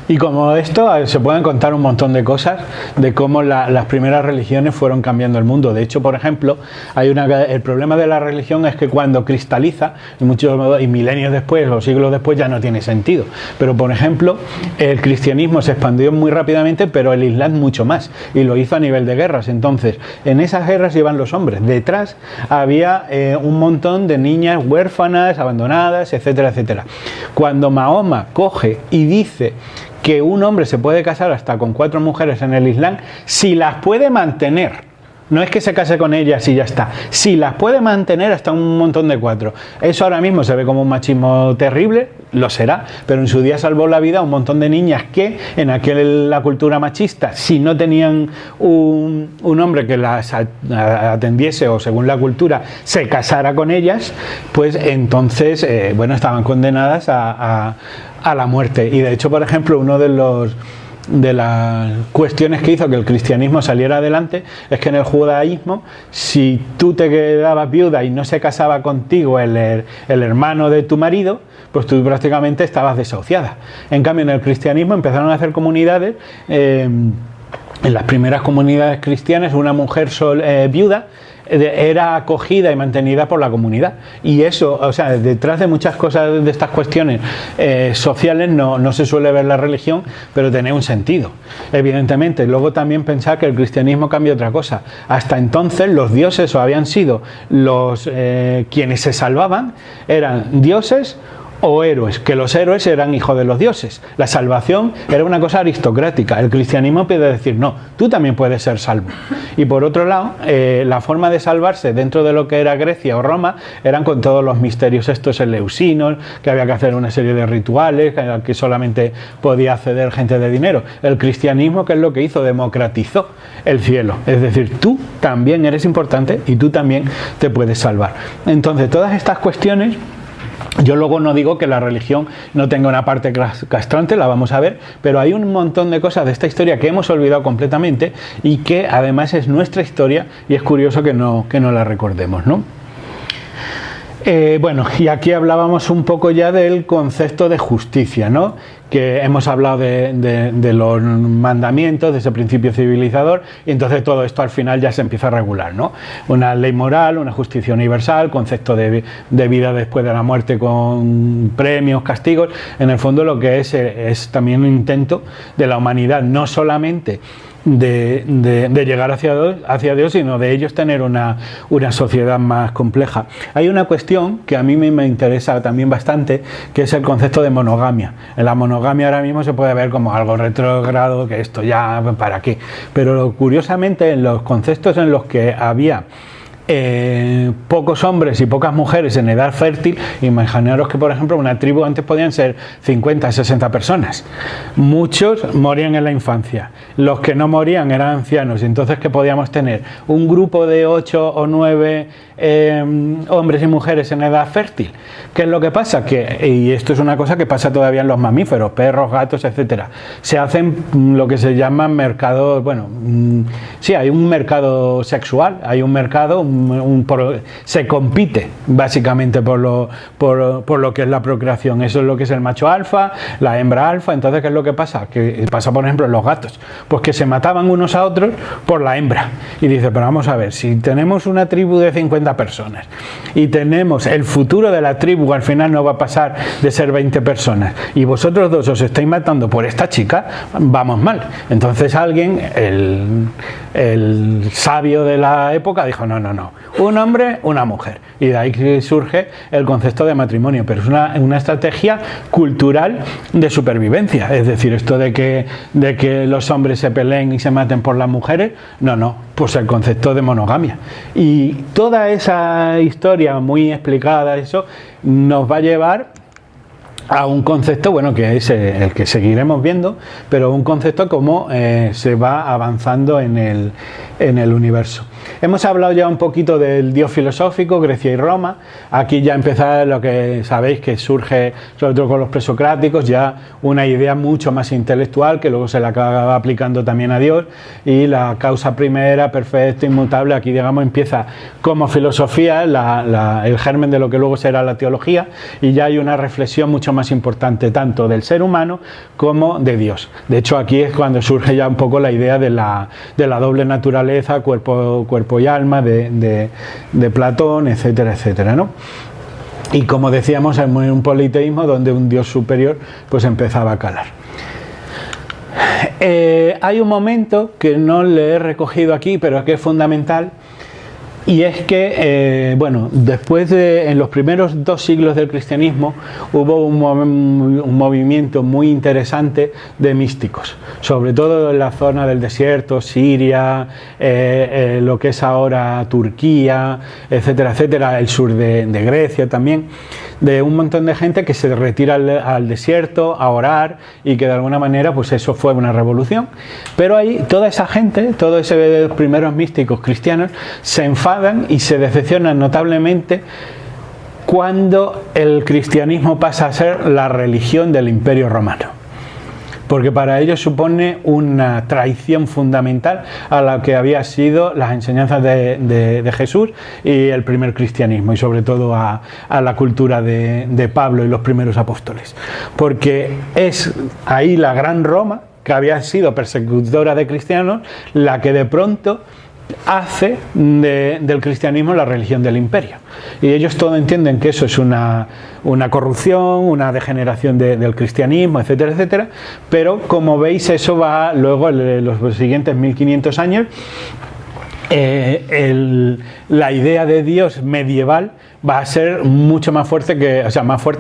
Y como esto, se pueden contar un montón de cosas de cómo las primeras religiones fueron cambiando el mundo. De hecho, por ejemplo, el problema de la religión es que cuando cristaliza, y milenios después o siglos después ya no tiene sentido. Pero, por ejemplo, el cristianismo se expandió muy rápidamente, pero el Islam mucho más. Y lo hizo a nivel de guerras. Entonces, en esas guerras iban los hombres. Detrás había un montón de niñas huérfanas, abandonadas, etcétera, etcétera. Cuando Mahoma coge y dice que un hombre se puede casar hasta con 4 mujeres en el Islam si las puede mantener. No es que se case con ellas y ya está. Si las puede mantener hasta un montón de 4. Eso ahora mismo se ve como un machismo terrible, lo será, pero en su día salvó la vida a un montón de niñas que en la cultura machista, si no tenían un hombre que las atendiese o según la cultura se casara con ellas, pues entonces, bueno, estaban condenadas a la muerte. Y de hecho, por ejemplo, uno de las cuestiones que hizo que el cristianismo saliera adelante es que en el judaísmo, si tú te quedabas viuda y no se casaba contigo el hermano de tu marido, pues tú prácticamente estabas desahuciada. En cambio, en el cristianismo empezaron a hacer comunidades, en las primeras comunidades cristianas, una mujer viuda era acogida y mantenida por la comunidad. Y eso, o sea, detrás de muchas cosas de estas cuestiones sociales no se suele ver la religión, pero tiene un sentido, evidentemente. Luego también pensar que el cristianismo cambia otra cosa. Hasta entonces los dioses, o habían sido los quienes se salvaban, eran dioses o héroes, que los héroes eran hijos de los dioses. La salvación era una cosa aristocrática. El cristianismo puede decir, no, tú también puedes ser salvo. Y por otro lado, la forma de salvarse dentro de lo que era Grecia o Roma eran con todos los misterios estos eleusinos, que había que hacer una serie de rituales, que solamente podía acceder gente de dinero. El cristianismo, ¿qué es lo que hizo? Democratizó el cielo. Es decir, tú también eres importante y tú también te puedes salvar. Entonces, todas estas cuestiones, yo luego no digo que la religión no tenga una parte castrante, la vamos a ver, pero hay un montón de cosas de esta historia que hemos olvidado completamente y que además es nuestra historia y es curioso que no la recordemos, ¿no? Bueno, y aquí hablábamos un poco ya del concepto de justicia, ¿no? Que hemos hablado de los mandamientos, de ese principio civilizador, y entonces todo esto al final ya se empieza a regular, ¿no? Una ley moral, una justicia universal, concepto de vida después de la muerte con premios, castigos. En el fondo lo que es también un intento de la humanidad, no solamente de llegar hacia Dios, sino de ellos tener una sociedad más compleja. Hay una cuestión que a mí me interesa también bastante, que es el concepto de monogamia. En la monogamia ahora mismo se puede ver como algo retrógrado, que esto ya, ¿para qué? Pero curiosamente en los conceptos en los que había pocos hombres y pocas mujeres en edad fértil. Imaginaros que, por ejemplo, una tribu antes podían ser 50, 60 personas. Muchos morían en la infancia. Los que no morían eran ancianos. Y entonces, ¿qué podíamos tener? Un grupo de 8 o 9 hombres y mujeres en edad fértil. ¿Qué es lo que pasa? Y esto es una cosa que pasa todavía en los mamíferos, perros, gatos, etcétera. Se hacen lo que se llama mercados, sí, hay un mercado sexual, hay un mercado, se compite básicamente por lo que es la procreación. Eso es lo que es el macho alfa, la hembra alfa. Entonces, ¿qué es lo que pasa? Que pasa, por ejemplo, en los gatos, pues que se mataban unos a otros por la hembra. Y dice, pero vamos a ver, si tenemos una tribu de 50 personas y tenemos el futuro de la tribu, al final no va a pasar de ser 20 personas, y vosotros dos os estáis matando por esta chica, vamos mal. Entonces alguien, el sabio de la época, dijo, no, un hombre, una mujer, y de ahí que surge el concepto de matrimonio. Pero es una estrategia cultural de supervivencia. Es decir, esto de que los hombres se peleen y se maten por las mujeres, no, pues el concepto de monogamia. Y toda esa historia muy explicada, eso nos va a llevar a un concepto, que es el que seguiremos viendo, pero un concepto como se va avanzando en el universo. Hemos hablado ya un poquito del Dios filosófico, Grecia y Roma. Aquí ya empieza lo que sabéis que surge, sobre todo con los presocráticos, ya una idea mucho más intelectual que luego se la acaba aplicando también a Dios, y la causa primera, perfecta, inmutable, aquí digamos empieza como filosofía, el germen de lo que luego será la teología, y ya hay una reflexión mucho más importante tanto del ser humano como de Dios. De hecho, aquí es cuando surge ya un poco la idea de la doble naturaleza, cuerpo y alma de Platón, etcétera, etcétera, ¿no? Y como decíamos, es un politeísmo donde un Dios superior pues empezaba a calar. Hay un momento que no le he recogido aquí, pero que es fundamental, y es que, después en los primeros 2 siglos del cristianismo hubo un movimiento muy interesante de místicos, sobre todo en la zona del desierto, Siria, lo que es ahora Turquía, etcétera, etcétera, el sur de Grecia también, de un montón de gente que se retira al desierto a orar, y que de alguna manera pues eso fue una revolución. Pero ahí toda esa gente, todos esos primeros místicos cristianos, se enfadan y se decepcionan notablemente cuando el cristianismo pasa a ser la religión del Imperio Romano, porque para ellos supone una traición fundamental a lo que había sido las enseñanzas de Jesús y el primer cristianismo, y sobre todo a la cultura de Pablo y los primeros apóstoles, porque es ahí la gran Roma, que había sido persecutora de cristianos, la que de pronto hace del cristianismo la religión del imperio. Y ellos todos entienden que eso es una corrupción, una degeneración del cristianismo, etcétera, etcétera. Pero como veis, eso va luego en los siguientes 1500 años. La idea de Dios medieval va a ser mucho más fuerte,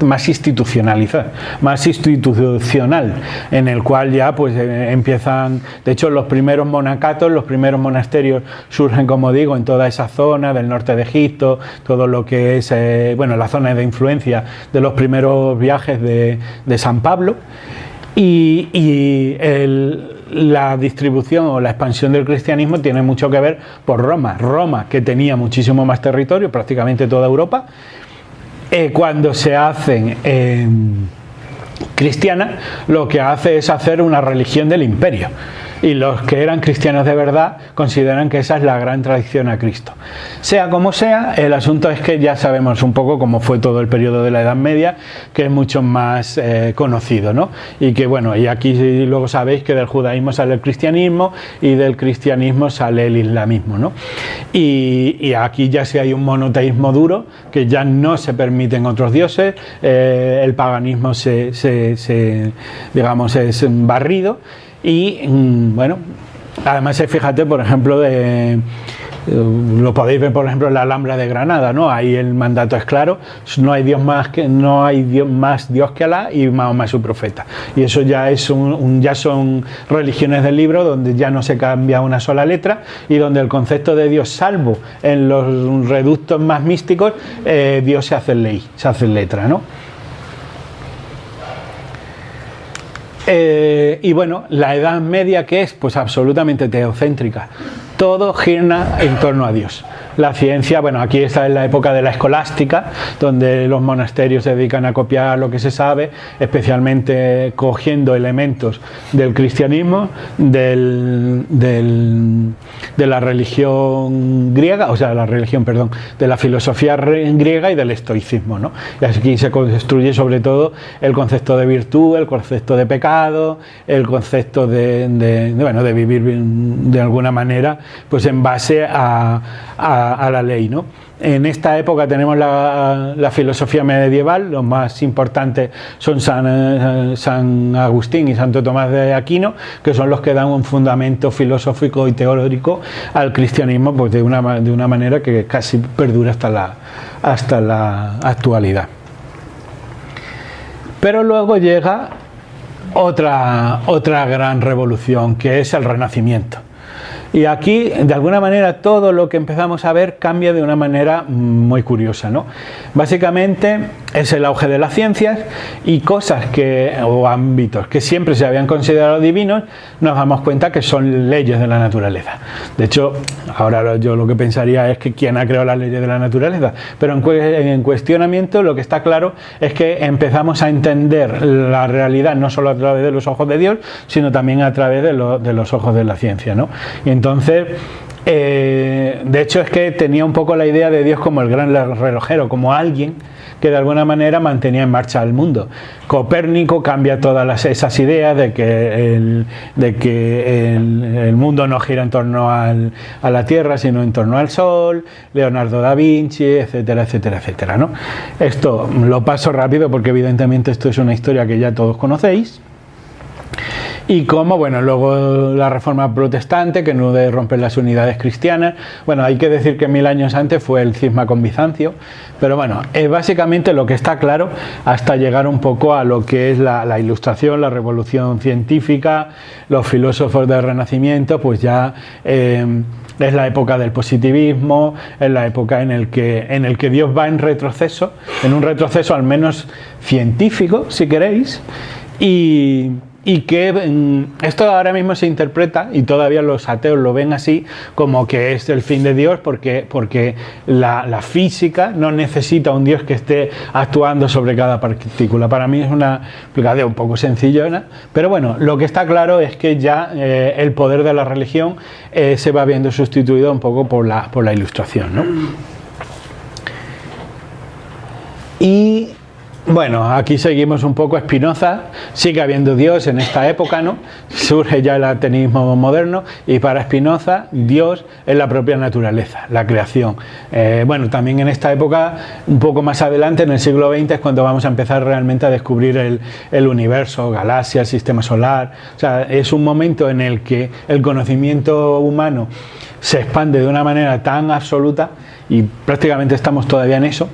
más institucionalizada, más institucional, en el cual ya pues empiezan, de hecho los primeros monacatos, los primeros monasterios surgen, como digo, en toda esa zona del norte de Egipto, todo lo que es, la zona de influencia de los primeros viajes de San Pablo. Y la distribución o la expansión del cristianismo tiene mucho que ver por Roma. Roma, que tenía muchísimo más territorio, prácticamente toda Europa, cuando se hacen cristianas, lo que hace es hacer una religión del imperio. Y los que eran cristianos de verdad consideran que esa es la gran traición a Cristo. Sea como sea, el asunto es que ya sabemos un poco cómo fue todo el periodo de la Edad Media, que es mucho más conocido, ¿no? Y que y aquí luego sabéis que del judaísmo sale el cristianismo y del cristianismo sale el islamismo, ¿no? Y aquí ya sí hay un monoteísmo duro, que ya no se permiten otros dioses, el paganismo es barrido. Y Además, fíjate, por ejemplo, lo podéis ver, por ejemplo, en la Alhambra de Granada, ¿no? Ahí el mandato es claro: no hay Dios más Dios que Alá, y Mahoma es su profeta. Y eso ya es ya son religiones del libro, donde ya no se cambia una sola letra, y donde el concepto de Dios, salvo en los reductos más místicos, Dios se hace ley, se hace letra, ¿no? Y bueno, la Edad Media, ¿qué es? Pues absolutamente teocéntrica. Todo gira en torno a Dios. La ciencia, bueno, aquí está en la época de la escolástica, donde los monasterios se dedican a copiar lo que se sabe, especialmente cogiendo elementos del cristianismo, de la religión griega, o sea, de la filosofía griega y del estoicismo, ¿no? Y aquí se construye sobre todo el concepto de virtud, el concepto de pecado, el concepto de vivir de alguna manera, pues en base a la ley, ¿no? En esta época tenemos la filosofía medieval. Los más importantes son San Agustín y Santo Tomás de Aquino, que son los que dan un fundamento filosófico y teórico al cristianismo, pues de una manera que casi perdura hasta la actualidad. Pero luego llega otra gran revolución, que es el Renacimiento. Y aquí, de alguna manera, todo lo que empezamos a ver cambia de una manera muy curiosa, ¿no? Básicamente es el auge de las ciencias, y cosas o ámbitos que siempre se habían considerado divinos, nos damos cuenta que son leyes de la naturaleza. De hecho, ahora yo lo que pensaría es que ¿quién ha creado las leyes de la naturaleza? Pero en cuestionamiento, lo que está claro es que empezamos a entender la realidad no solo a través de los ojos de Dios, sino también a través de los ojos de la ciencia, ¿no? Y entonces, de hecho, es que tenía un poco la idea de Dios como el gran relojero, como alguien que de alguna manera mantenía en marcha el mundo. Copérnico cambia todas esas ideas de que el mundo no gira en torno a la Tierra, sino en torno al Sol. Leonardo da Vinci, etcétera, etcétera, etcétera, ¿no? Esto lo paso rápido porque evidentemente esto es una historia que ya todos conocéis. Y como, bueno, luego la Reforma Protestante, que no de romper las unidades cristianas. Bueno, hay que decir que 1000 años antes fue el cisma con Bizancio, pero bueno, es básicamente lo que está claro hasta llegar un poco a lo que es la Ilustración, la Revolución Científica, los filósofos del Renacimiento, pues ya es la época del positivismo, es la época en el que Dios va en retroceso, en un retroceso al menos científico, si queréis, y que esto ahora mismo se interpreta, y todavía los ateos lo ven así, como que es el fin de Dios, porque la física no necesita un Dios que esté actuando sobre cada partícula. Para mí es una explicación un poco sencillona, pero bueno, lo que está claro es que ya el poder de la religión se va viendo sustituido un poco por la Ilustración, ¿no? Y bueno, aquí seguimos un poco Spinoza. Sigue habiendo Dios en esta época, ¿no? Surge ya el ateísmo moderno, y para Spinoza Dios es la propia naturaleza, la creación. Bueno, también en esta época, un poco más adelante, en el siglo XX, es cuando vamos a empezar realmente a descubrir el universo, galaxias, sistema solar. O sea, es un momento en el que el conocimiento humano se expande de una manera tan absoluta, y prácticamente estamos todavía en eso,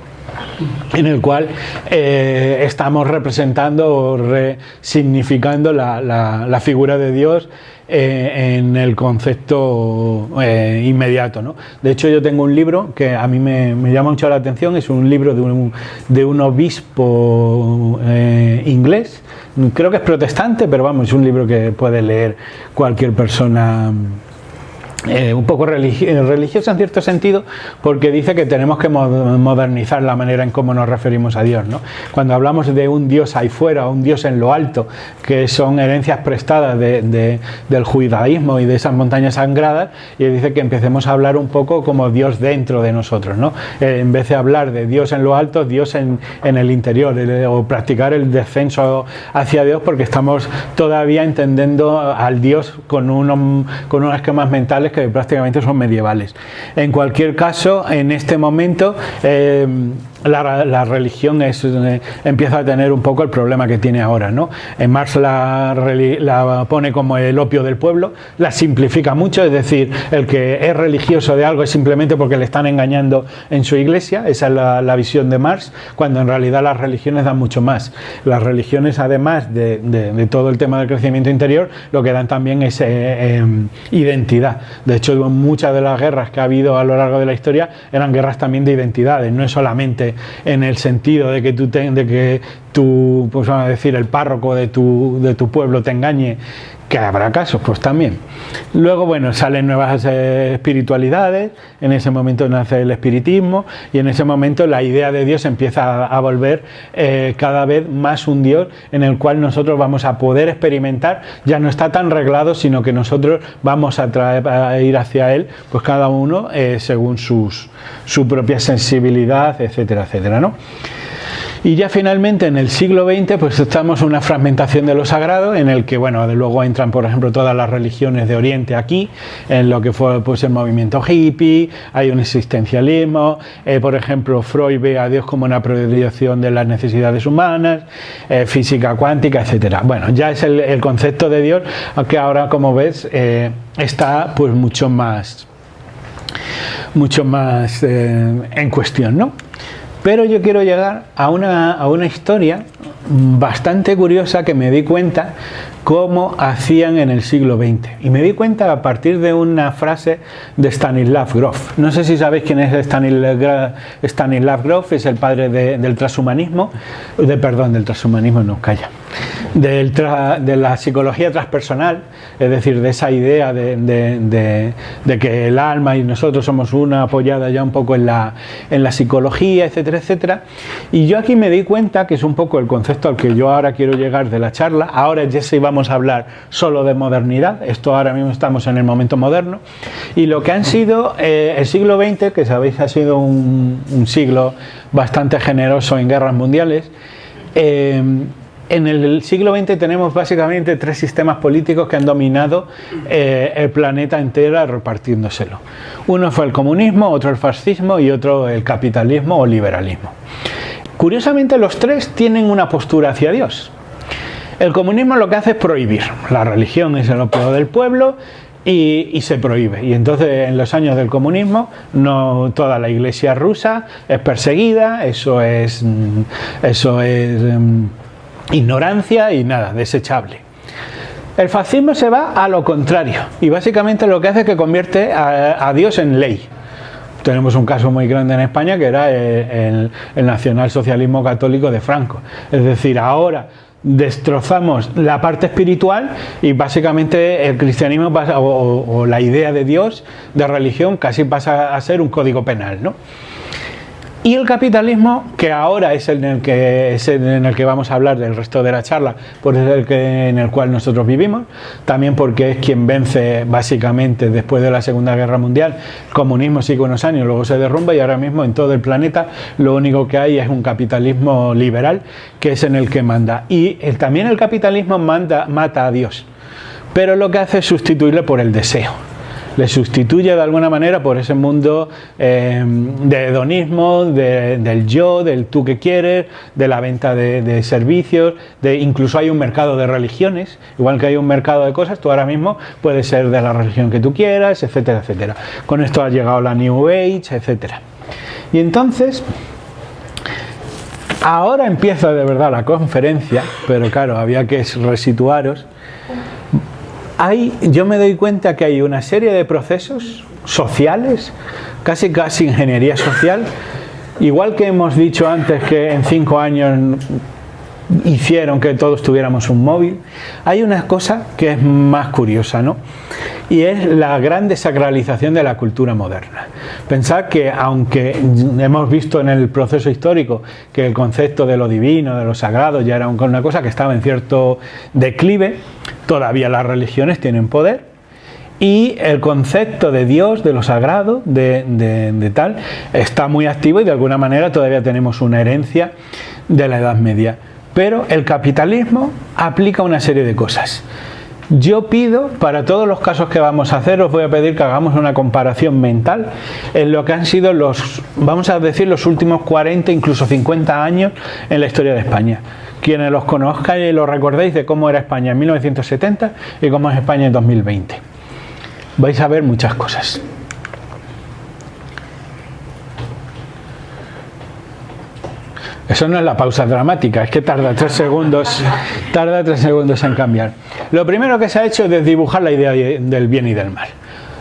en el cual estamos representando o resignificando la figura de Dios en el concepto inmediato, ¿no? De hecho, yo tengo un libro que a mí me llama mucho la atención. Es un libro de un obispo inglés, creo que es protestante, pero vamos, es un libro que puede leer cualquier persona un poco religiosa en cierto sentido, porque dice que tenemos que modernizar la manera en cómo nos referimos a Dios, ¿no? Cuando hablamos de un Dios ahí fuera, un Dios en lo alto, que son herencias prestadas del judaísmo y de esas montañas sagradas, y dice que empecemos a hablar un poco como Dios dentro de nosotros, ¿no? En vez de hablar de Dios en lo alto, Dios en el interior, o practicar el descenso hacia Dios, porque estamos todavía entendiendo al Dios con unos esquemas mentales que prácticamente son medievales. En cualquier caso, en este momento la religión empieza a tener un poco el problema que tiene ahora, ¿no? Marx la pone como el opio del pueblo, la simplifica mucho, es decir, el que es religioso de algo es simplemente porque le están engañando en su iglesia. Esa es la visión de Marx, cuando en realidad las religiones dan mucho más. Las religiones, además de todo el tema del crecimiento interior, lo que dan también es identidad. De hecho, muchas de las guerras que ha habido a lo largo de la historia eran guerras también de identidades, no es solamente en el sentido de que tú pues vamos a decir, el párroco de tu pueblo te engañe, que habrá casos, pues también. Luego, bueno, salen nuevas espiritualidades, en ese momento nace el espiritismo, y en ese momento la idea de Dios empieza a volver cada vez más un Dios en el cual nosotros vamos a poder experimentar. Ya no está tan reglado, sino que nosotros vamos a ir hacia Él, pues cada uno según su propia sensibilidad, etcétera, etcétera, ¿no? Y ya finalmente en el siglo XX pues estamos en una fragmentación de lo sagrado, en el que, bueno, luego entran, por ejemplo, todas las religiones de Oriente aquí, en lo que fue pues el movimiento hippie, hay un existencialismo, por ejemplo, Freud ve a Dios como una proyección de las necesidades humanas, física cuántica, etcétera. Bueno, ya es el concepto de Dios, aunque ahora, como ves, está pues mucho más en cuestión, ¿no? Pero yo quiero llegar a una historia bastante curiosa que me di cuenta cómo hacían en el siglo XX. Y me di cuenta a partir de una frase de Stanislav Grof. No sé si sabéis quién es Stanislav Grof, es el padre del transhumanismo, del transhumanismo, no, calla. De la psicología transpersonal, es decir, de esa idea de que el alma y nosotros somos una, apoyada ya un poco en la psicología, etcétera, etcétera. Y yo aquí me di cuenta que es un poco el concepto al que yo ahora quiero llegar de la charla. Ahora ya sí vamos a hablar solo de modernidad, esto ahora mismo estamos en el momento moderno, y lo que han sido el siglo XX, que sabéis ha sido un siglo bastante generoso en guerras mundiales. En el siglo XX tenemos básicamente 3 sistemas políticos que han dominado el planeta entero repartiéndoselo. Uno fue el comunismo, otro el fascismo y otro el capitalismo o liberalismo. Curiosamente, los 3 tienen una postura hacia Dios. El comunismo lo que hace es prohibir. La religión es el opio del pueblo y se prohíbe. Y entonces en los años del comunismo toda la iglesia rusa es perseguida, eso es ignorancia y nada, desechable. El fascismo se va a lo contrario y básicamente lo que hace es que convierte a Dios en ley. Tenemos un caso muy grande en España que era el nacionalsocialismo católico de Franco. Es decir, ahora destrozamos la parte espiritual y básicamente el cristianismo pasa, o la idea de Dios, de religión, casi pasa a ser un código penal, ¿no? Y el capitalismo, que ahora es en el que vamos a hablar del resto de la charla, pues es en el cual nosotros vivimos, también porque es quien vence básicamente después de la Segunda Guerra Mundial. El comunismo sigue unos años, luego se derrumba y ahora mismo en todo el planeta lo único que hay es un capitalismo liberal, que es en el que manda. Y también el capitalismo mata a Dios, pero lo que hace es sustituirle por el deseo. Le sustituye de alguna manera por ese mundo de hedonismo, del yo, del tú que quieres, de la venta de servicios, incluso hay un mercado de religiones, igual que hay un mercado de cosas, tú ahora mismo puedes ser de la religión que tú quieras, etcétera, etcétera. Con esto ha llegado la New Age, etcétera. Y entonces, ahora empieza de verdad la conferencia, pero claro, había que resituaros. Yo me doy cuenta que hay una serie de procesos sociales, casi ingeniería social, igual que hemos dicho antes que en 5 años hicieron que todos tuviéramos un móvil. Hay una cosa que es más curiosa, ¿no? Y es la gran desacralización de la cultura moderna. Pensad que aunque hemos visto en el proceso histórico que el concepto de lo divino, de lo sagrado, ya era una cosa que estaba en cierto declive, todavía las religiones tienen poder y el concepto de Dios, de lo sagrado, de tal, está muy activo y de alguna manera todavía tenemos una herencia de la Edad Media. Pero el capitalismo aplica una serie de cosas. Yo pido, para todos los casos que vamos a hacer, os voy a pedir que hagamos una comparación mental en lo que han sido los, vamos a decir, los últimos 40, incluso 50 años en la historia de España. Quienes los conozcan y los recordéis de cómo era España en 1970 y cómo es España en 2020. Vais a ver muchas cosas. Eso no es la pausa dramática, es que tarda 3 segundos en cambiar. Lo primero que se ha hecho es desdibujar la idea del bien y del mal.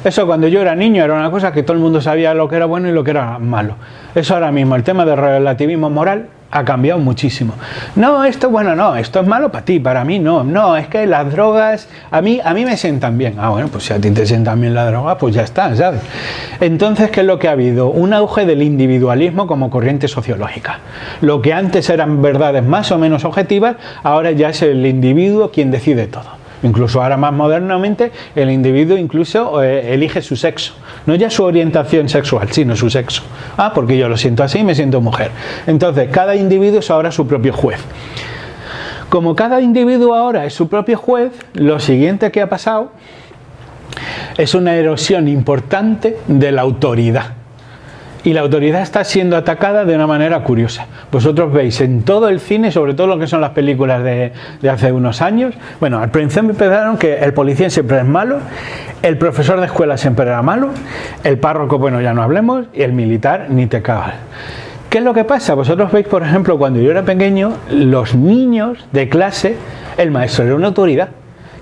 Eso cuando yo era niño era una cosa que todo el mundo sabía lo que era bueno y lo que era malo. Eso ahora mismo, el tema del relativismo moral ha cambiado muchísimo. No, esto bueno, no, esto es malo para ti, para mí no. No, es que las drogas a mí me sientan bien. Ah, bueno, pues si a ti te sientan bien las drogas, pues ya está, ¿sabes? Entonces, ¿qué es lo que ha habido? Un auge del individualismo como corriente sociológica. Lo que antes eran verdades más o menos objetivas, ahora ya es el individuo quien decide todo. Incluso ahora más modernamente, el individuo incluso elige su sexo. No ya su orientación sexual, sino su sexo. Ah, porque yo lo siento así y me siento mujer. Entonces, cada individuo es ahora su propio juez. Como cada individuo ahora es su propio juez, lo siguiente que ha pasado es una erosión importante de la autoridad. Y la autoridad está siendo atacada de una manera curiosa. Vosotros veis en todo el cine, sobre todo lo que son las películas de hace unos años, bueno, al principio empezaron que el policía siempre es malo, el profesor de escuela siempre era malo, el párroco, bueno, ya no hablemos, y el militar ni te cagas. ¿Qué es lo que pasa? Vosotros veis, por ejemplo, cuando yo era pequeño, los niños de clase, el maestro era una autoridad.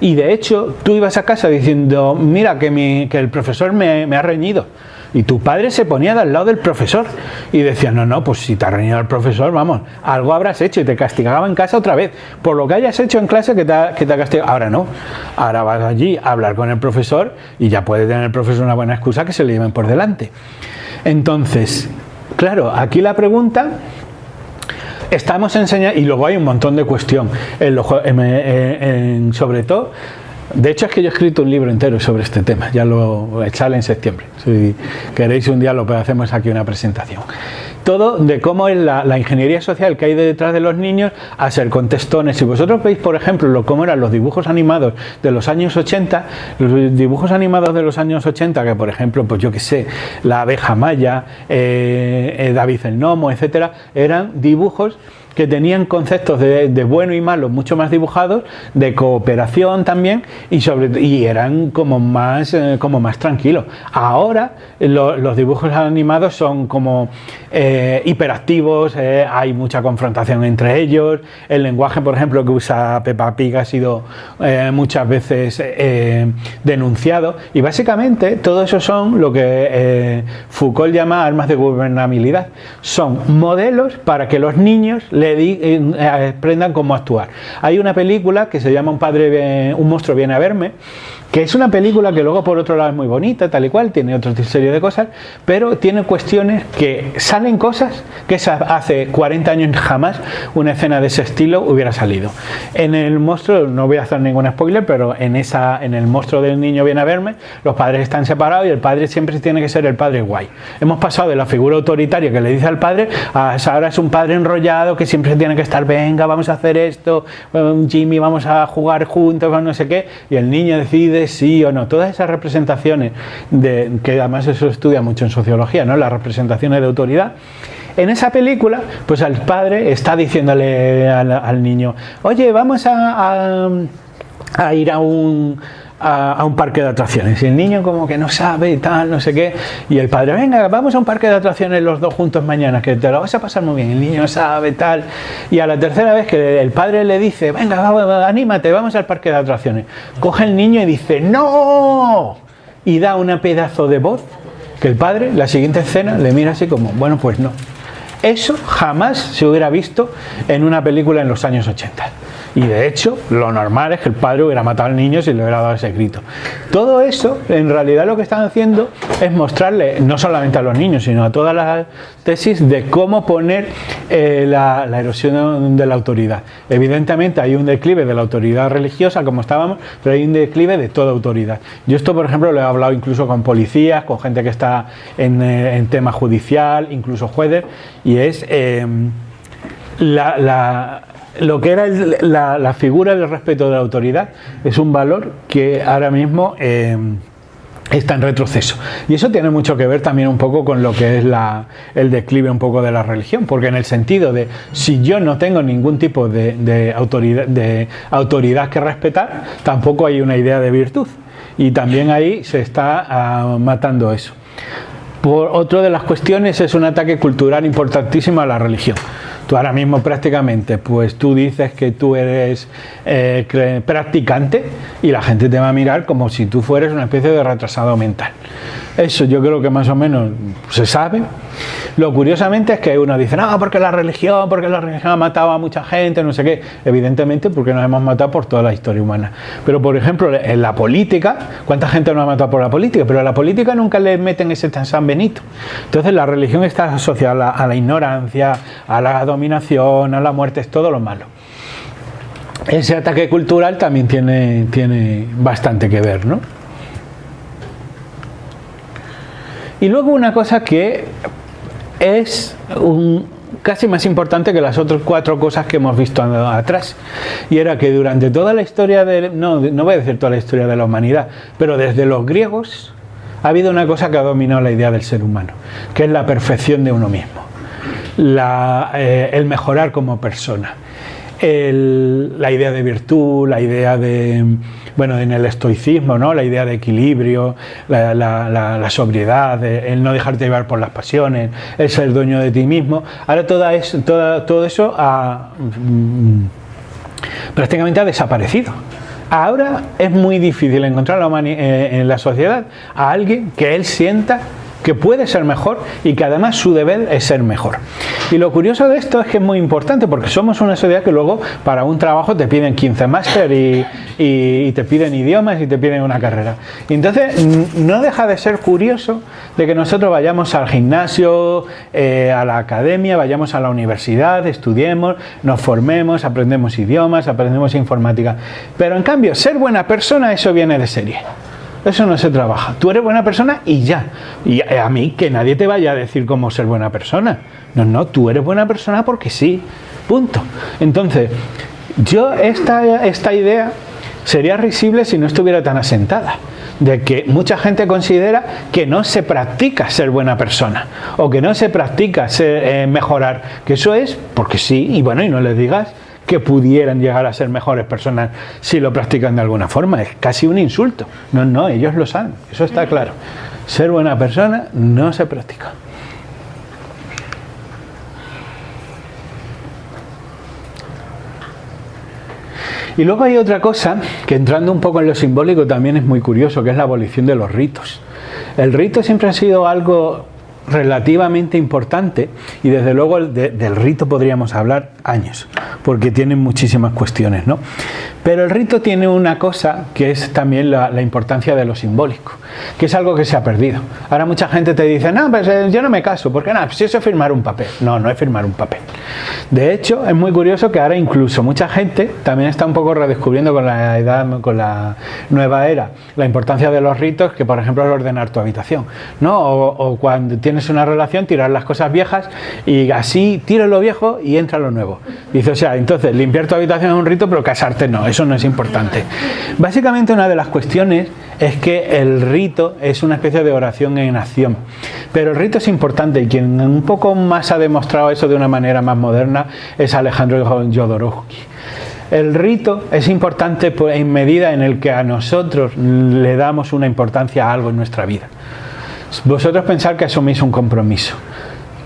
Y de hecho, tú ibas a casa diciendo, mira, que el profesor me ha reñido. Y tu padre se ponía al lado del profesor y decía, no, pues si te ha reñido el profesor, vamos, algo habrás hecho, y te castigaba en casa otra vez por lo que hayas hecho en clase que te ha castigado. Ahora no, ahora vas allí a hablar con el profesor y ya puede tener el profesor una buena excusa que se le lleven por delante. Entonces, claro, aquí la pregunta, estamos enseñando, y luego hay un montón de cuestión, sobre todo. De hecho, es que yo he escrito un libro entero sobre este tema, ya lo sale en septiembre. Si queréis un día lo hacemos aquí una presentación. Todo de cómo es la ingeniería social que hay detrás de los niños a ser contestones. Si vosotros veis, por ejemplo, cómo eran los dibujos animados de los años 80, los dibujos animados de los años 80, que por ejemplo, pues yo qué sé, la abeja maya, David el Gnomo, etcétera, eran dibujos que tenían conceptos de bueno y malo mucho más dibujados, de cooperación también, y eran como más tranquilos. Ahora los dibujos animados son como hiperactivos, hay mucha confrontación entre ellos, el lenguaje, por ejemplo, que usa Peppa Pig ha sido muchas veces denunciado, y básicamente todo eso son lo que Foucault llama armas de gobernabilidad. Son modelos para que los niños aprendan cómo actuar. Hay una película que se llama Un monstruo viene a verme, que es una película que luego por otro lado es muy bonita, tal y cual, tiene otra serie de cosas, pero tiene cuestiones que salen cosas que hace 40 años jamás una escena de ese estilo hubiera salido. En el monstruo, no voy a hacer ningún spoiler, pero en el monstruo del niño viene a verme, los padres están separados y el padre siempre tiene que ser el padre guay. Hemos pasado de la figura autoritaria que le dice al padre a ahora es un padre enrollado que siempre tiene que estar, venga, vamos a hacer esto, Jimmy, vamos a jugar juntos, no sé qué, y el niño decide sí o no. Todas esas representaciones que además eso se estudia mucho en sociología, ¿no? Las representaciones de autoridad. En esa película, pues el padre está diciéndole al niño, oye, vamos a ir a un parque de atracciones, y el niño como que no sabe y tal, no sé qué, y el padre, venga, vamos a un parque de atracciones los dos juntos mañana, que te lo vas a pasar muy bien. El niño no sabe tal, y a la tercera vez que el padre le dice, venga, anímate, vamos al parque de atracciones, coge el niño y dice, ¡no! Y da una pedazo de voz que el padre, la siguiente escena, le mira así como, bueno, pues no. Eso jamás se hubiera visto en una película en los años 80. Y de hecho, lo normal es que el padre hubiera matado al niño si le hubiera dado ese grito. Todo eso, en realidad lo que están haciendo es mostrarle, no solamente a los niños, sino a todas las tesis de cómo poner la erosión de la autoridad. Evidentemente hay un declive de la autoridad religiosa, como estábamos, pero hay un declive de toda autoridad. Yo esto, por ejemplo, lo he hablado incluso con policías, con gente que está en tema judicial, incluso jueces, y es lo que era la figura del respeto de la autoridad es un valor que ahora mismo está en retroceso. Y eso tiene mucho que ver también un poco con lo que es el declive un poco de la religión, porque en el sentido de si yo no tengo ningún tipo de autoridad que respetar, tampoco hay una idea de virtud. Y también ahí se está matando eso. Por otra de las cuestiones es un ataque cultural importantísimo a la religión. Tú ahora mismo prácticamente, pues tú dices que tú eres practicante y la gente te va a mirar como si tú fueras una especie de retrasado mental. Eso yo creo que más o menos se sabe. Lo curiosamente es que uno dice, no, porque la religión ha matado a mucha gente, no sé qué. Evidentemente porque nos hemos matado por toda la historia humana. Pero por ejemplo, en la política, ¿cuánta gente nos ha matado por la política? Pero a la política nunca le meten ese San Benito. Entonces la religión está asociada a la ignorancia, a la dominación, a la muerte, es todo lo malo. Ese ataque cultural también tiene bastante que ver, ¿no? Y luego una cosa que es casi más importante que las otras 4 cosas que hemos visto atrás, y era que durante toda la historia no voy a decir toda la historia de la humanidad, pero desde los griegos ha habido una cosa que ha dominado la idea del ser humano, que es la perfección de uno mismo, el mejorar como persona, la idea de virtud, la idea de, bueno, en el estoicismo, ¿no? La idea de equilibrio, la sobriedad, el no dejarte llevar por las pasiones, el ser dueño de ti mismo. Ahora todo eso prácticamente ha desaparecido. Ahora es muy difícil encontrar en la sociedad a alguien que él sienta que puede ser mejor y que además su deber es ser mejor. Y lo curioso de esto es que es muy importante porque somos una sociedad que luego para un trabajo te piden 15 máster y te piden idiomas y te piden una carrera. Y entonces no deja de ser curioso de que nosotros vayamos al gimnasio, a la academia, vayamos a la universidad, estudiemos, nos formemos, aprendemos idiomas, aprendemos informática. Pero en cambio, ser buena persona, eso viene de serie. Eso no se trabaja. Tú eres buena persona y ya. Y a mí que nadie te vaya a decir cómo ser buena persona. No, tú eres buena persona porque sí. Punto. Entonces, esta idea sería risible si no estuviera tan asentada. De que mucha gente considera que no se practica ser buena persona. O que no se practica mejorar. Que eso es porque sí. Y bueno, y no les digas que pudieran llegar a ser mejores personas si lo practican de alguna forma. Es casi un insulto. No, ellos lo saben, eso está claro. Ser buena persona no se practica. Y luego hay otra cosa que, entrando un poco en lo simbólico, también es muy curioso, que es la abolición de los ritos. El rito siempre ha sido algo relativamente importante y desde luego del rito podríamos hablar años porque tiene muchísimas cuestiones, ¿no? Pero el rito tiene una cosa que es también la importancia de lo simbólico, que es algo que se ha perdido. Ahora mucha gente te dice, no, pues yo no me caso, porque nada, pues eso es firmar un papel. No es firmar un papel. De hecho, es muy curioso que ahora incluso mucha gente también está un poco redescubriendo con la nueva era la importancia de los ritos, que por ejemplo es ordenar tu habitación, ¿no? O cuando tienes una relación, tirar las cosas viejas y así tira lo viejo y entra lo nuevo. Dice, o sea, entonces limpiar tu habitación es un rito, pero casarte no, eso no es importante. Básicamente una de las cuestiones es que el rito es una especie de oración en acción, pero el rito es importante y quien un poco más ha demostrado eso de una manera más moderna es Alejandro Jodorowsky. El rito es importante en medida en el que a nosotros le damos una importancia a algo en nuestra vida. Vosotros pensad que asumís un compromiso.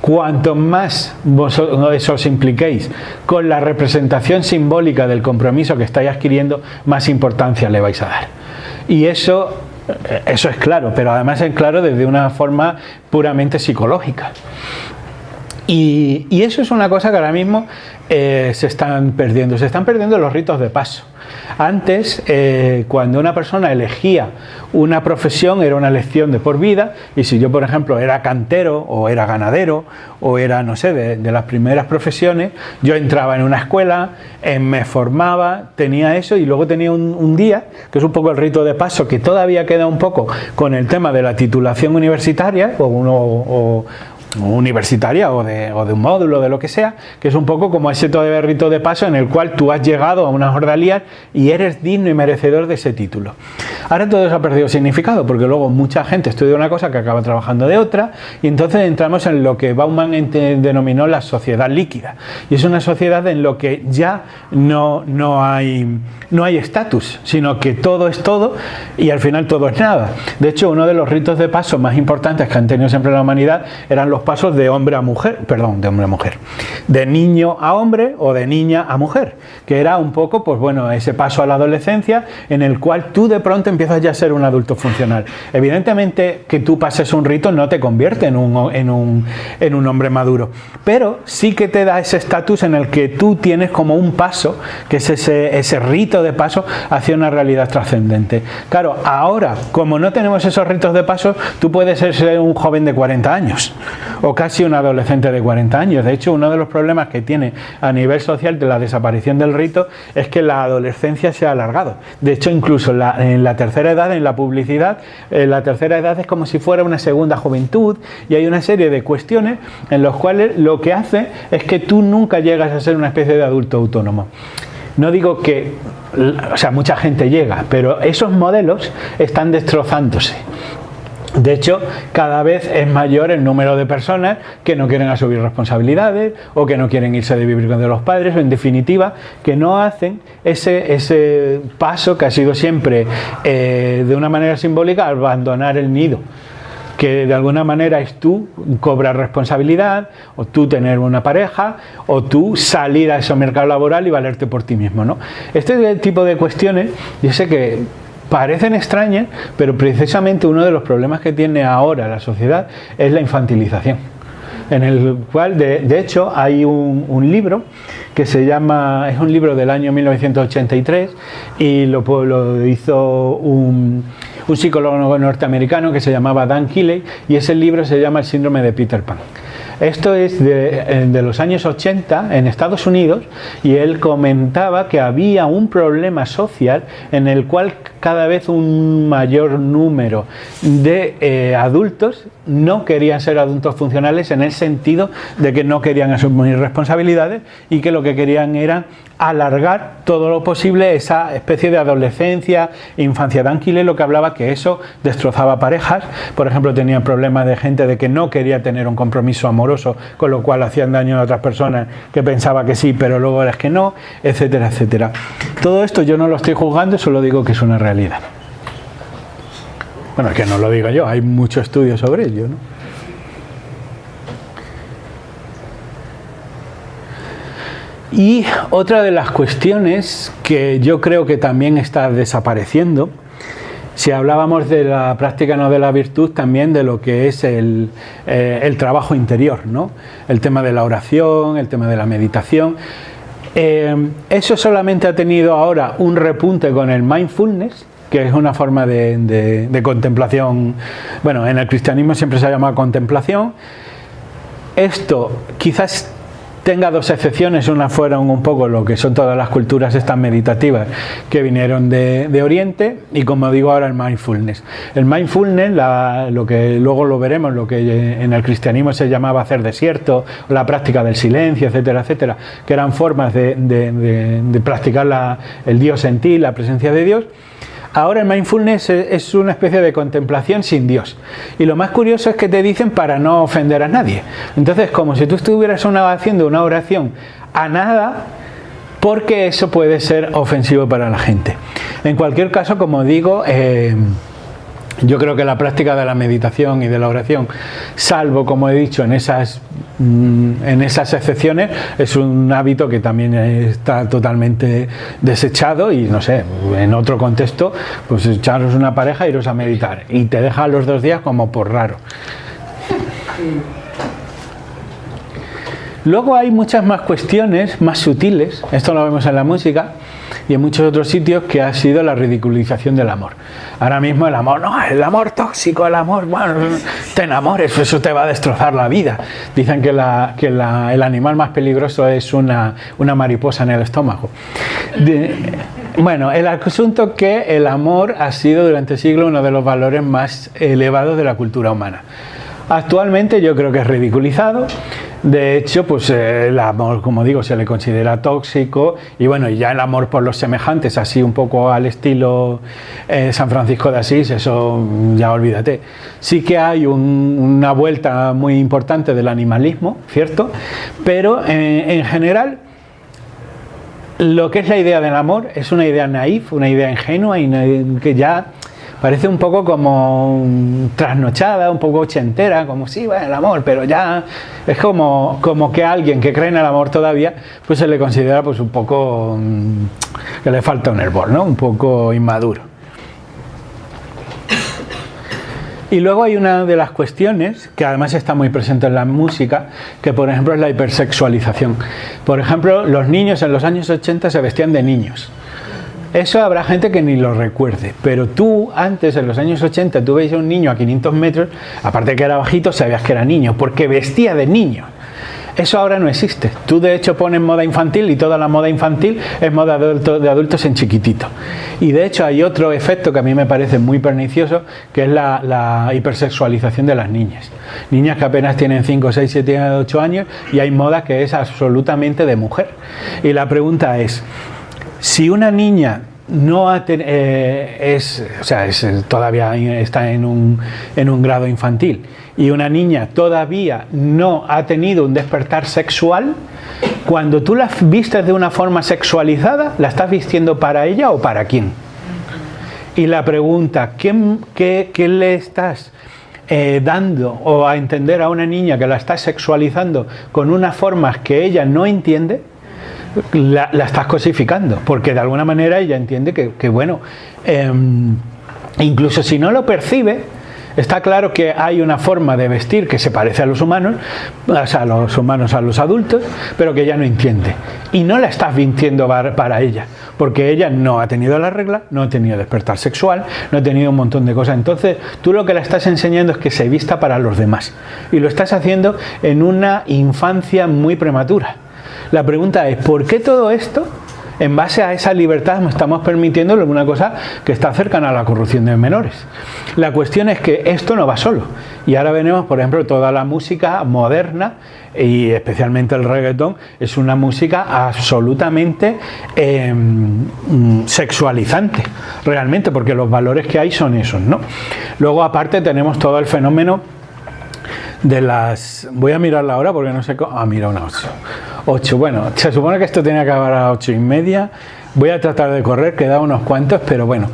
Cuanto más vosotros os impliquéis con la representación simbólica del compromiso que estáis adquiriendo, más importancia le vais a dar. Y eso es claro, pero además es claro desde una forma puramente psicológica. Y eso es una cosa que ahora mismo se están perdiendo los ritos de paso. Antes, cuando una persona elegía una profesión, era una elección de por vida, y si yo, por ejemplo, era cantero, o era ganadero, o era, no sé, de las primeras profesiones, yo entraba en una escuela, me formaba, tenía eso, y luego tenía un día, que es un poco el rito de paso, que todavía queda un poco con el tema de la titulación universitaria, universitaria o de un módulo, de lo que sea, que es un poco como ese rito de paso en el cual tú has llegado a unas ordalías y eres digno y merecedor de ese título. Ahora todo eso ha perdido significado, porque luego mucha gente estudia una cosa que acaba trabajando de otra, y entonces entramos en lo que Bauman denominó la sociedad líquida, y es una sociedad en lo que ya no hay estatus, sino que todo es todo y al final todo es nada. De hecho, uno de los ritos de paso más importantes que han tenido siempre la humanidad eran los pasos de hombre a mujer, de niño a hombre o de niña a mujer, que era un poco, pues bueno, ese paso a la adolescencia en el cual tú de pronto empiezas ya a ser un adulto funcional. Evidentemente que tú pases un rito no te convierte en un hombre maduro, pero sí que te da ese estatus en el que tú tienes como un paso, que es ese rito de paso hacia una realidad trascendente. Claro, ahora, como no tenemos esos ritos de paso, tú puedes ser un joven de 40 años o casi un adolescente de 40 años. De hecho, uno de los problemas que tiene a nivel social de la desaparición del rito es que la adolescencia se ha alargado. De hecho, incluso en la tercera edad, en la publicidad, la tercera edad es como si fuera una segunda juventud, y hay una serie de cuestiones en las cuales lo que hace es que tú nunca llegas a ser una especie de adulto autónomo. No digo que, mucha gente llega, pero esos modelos están destrozándose. De hecho, cada vez es mayor el número de personas que no quieren asumir responsabilidades o que no quieren irse de vivir con los padres, o en definitiva, que no hacen ese paso que ha sido siempre, de una manera simbólica, abandonar el nido. Que de alguna manera es tú cobrar responsabilidad, o tú tener una pareja, o tú salir a ese mercado laboral y valerte por ti mismo, ¿no? Este tipo de cuestiones, yo sé que parecen extrañas, pero precisamente uno de los problemas que tiene ahora la sociedad es la infantilización, en el cual de hecho hay un libro que se llama, es un libro del año 1983 y lo hizo un psicólogo norteamericano que se llamaba Dan Keeley, y ese libro se llama El síndrome de Peter Pan. Esto es de los años 80 en Estados Unidos, y él comentaba que había un problema social en el cual cada vez un mayor número de adultos no querían ser adultos funcionales, en el sentido de que no querían asumir responsabilidades y que lo que querían era alargar todo lo posible esa especie de adolescencia e infancia. Dan Keeley lo que hablaba que eso destrozaba parejas. Por ejemplo, tenían problemas de gente de que no quería tener un compromiso amoroso, con lo cual hacían daño a otras personas que pensaba que sí, pero luego es que no, etcétera, etcétera. Todo esto yo no lo estoy juzgando, solo digo que es una realidad. Bueno, es que no lo digo yo, hay mucho estudio sobre ello, ¿no? Y otra de las cuestiones que yo creo que también está desapareciendo, si hablábamos de la práctica no de la virtud, también de lo que es el trabajo interior, ¿no? El tema de la oración, el tema de la meditación. Eso solamente ha tenido ahora un repunte con el mindfulness, que es una forma de contemplación. Bueno, en el cristianismo siempre se ha llamado contemplación. Esto quizás tenga dos excepciones. Una fueron un poco lo que son todas las culturas estas meditativas que vinieron de Oriente, y como digo ahora el mindfulness. El mindfulness, lo que luego lo veremos, lo que en el cristianismo se llamaba hacer desierto, la práctica del silencio, etcétera, etcétera, que eran formas de practicar el Dios en ti, la presencia de Dios. Ahora el mindfulness es una especie de contemplación sin Dios. Y lo más curioso es que te dicen para no ofender a nadie. Entonces, como si tú estuvieras haciendo una oración a nada, porque eso puede ser ofensivo para la gente. En cualquier caso, como digo, yo creo que la práctica de la meditación y de la oración, salvo, como he dicho, en esas excepciones, es un hábito que también está totalmente desechado. Y no sé, en otro contexto, pues echaros una pareja e iros a meditar, y te deja los 2 días como por raro. Luego hay muchas más cuestiones más sutiles, esto lo vemos en la música y en muchos otros sitios, que ha sido la ridiculización del amor. Ahora mismo el amor, no, el amor tóxico, el amor, bueno, te enamores, eso te va a destrozar la vida. Dicen que el animal más peligroso es una mariposa en el estómago. Bueno, el asunto es que el amor ha sido durante siglos uno de los valores más elevados de la cultura humana. Actualmente yo creo que es ridiculizado. De hecho, pues el amor, como digo, se le considera tóxico y bueno, y ya el amor por los semejantes, así un poco al estilo San Francisco de Asís, eso ya olvídate. Sí que hay una vuelta muy importante del animalismo, ¿cierto? Pero en general, lo que es la idea del amor es una idea naif, una idea ingenua y que ya parece un poco como trasnochada, un poco ochentera, como sí, bueno, el amor, pero ya es como que a alguien que cree en el amor todavía, pues se le considera pues un poco que le falta un hervor, ¿no? Un poco inmaduro. Y luego hay una de las cuestiones que además está muy presente en la música, que por ejemplo es la hipersexualización. Por ejemplo, los niños en los años 80 se vestían de niños. Eso habrá gente que ni lo recuerde, pero tú antes, en los años 80, tú veías a un niño a 500 metros, aparte que era bajito, sabías que era niño, porque vestía de niño. Eso ahora no existe. Tú de hecho pones moda infantil y toda la moda infantil es moda de adultos en chiquitito. Y de hecho hay otro efecto que a mí me parece muy pernicioso, que es la hipersexualización de las niñas. Niñas que apenas tienen 5, 6, 7, 8 años y hay moda que es absolutamente de mujer. Y la pregunta es, si una niña no todavía está en un grado infantil y una niña todavía no ha tenido un despertar sexual, cuando tú la vistes de una forma sexualizada, ¿la estás vistiendo para ella o para quién? Y la pregunta, ¿qué le estás dando o a entender a una niña que la estás sexualizando con unas formas que ella no entiende? La estás cosificando, porque de alguna manera ella entiende que bueno, incluso si no lo percibe, está claro que hay una forma de vestir que se parece a los humanos, o sea, a los adultos, pero que ella no entiende. Y no la estás vistiendo para ella, porque ella no ha tenido la regla, no ha tenido despertar sexual, no ha tenido un montón de cosas. Entonces, tú lo que la estás enseñando es que se vista para los demás. Y lo estás haciendo en una infancia muy prematura. La pregunta es, ¿por qué todo esto, en base a esa libertad, estamos permitiendo alguna cosa que está cercana a la corrupción de menores? La cuestión es que esto no va solo. Y ahora veremos, por ejemplo, toda la música moderna, y especialmente el reggaetón, es una música absolutamente sexualizante, realmente, porque los valores que hay son esos, ¿no? Luego, aparte, tenemos todo el fenómeno de las... Voy a mirarla ahora porque no sé cómo... Ah, mira, una 8. Bueno, se supone que esto tenía que acabar a 8:30. Voy a tratar de correr, queda unos cuantos, pero bueno.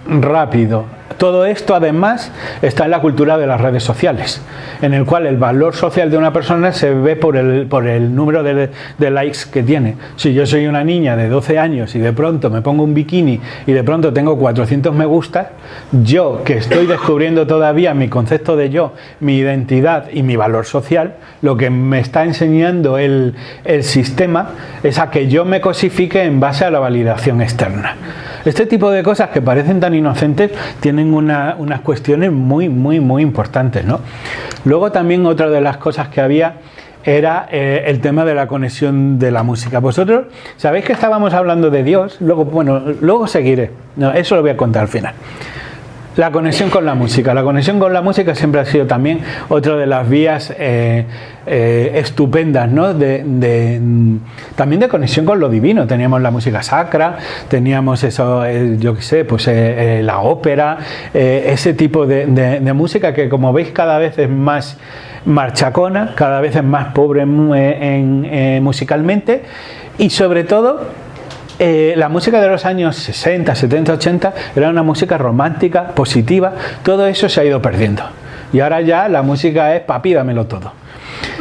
Rápido. Todo esto además está en la cultura de las redes sociales, en el cual el valor social de una persona se ve por el número de likes que tiene. Si yo soy una niña de 12 años y de pronto me pongo un bikini y de pronto tengo 400 me gustas, yo que estoy descubriendo todavía mi concepto de yo, mi identidad y mi valor social, lo que me está enseñando el sistema es a que yo me cosifique en base a la validación externa. Este tipo de cosas que parecen tan inocentes tienen unas cuestiones muy, muy, muy importantes, ¿no? Luego también otra de las cosas que había era el tema de la conexión de la música. Vosotros sabéis que estábamos hablando de Dios, luego seguiré, no, eso lo voy a contar al final. La conexión con la música. La conexión con la música siempre ha sido también otra de las vías estupendas, ¿no? También de conexión con lo divino. Teníamos la música sacra, teníamos eso, yo qué sé, pues la ópera, ese tipo de música que, como veis, cada vez es más marchacona, cada vez es más pobre musicalmente y sobre todo la música de los años 60, 70, 80 era una música romántica, positiva. Todo eso se ha ido perdiendo y ahora ya la música es papi, dámelo todo.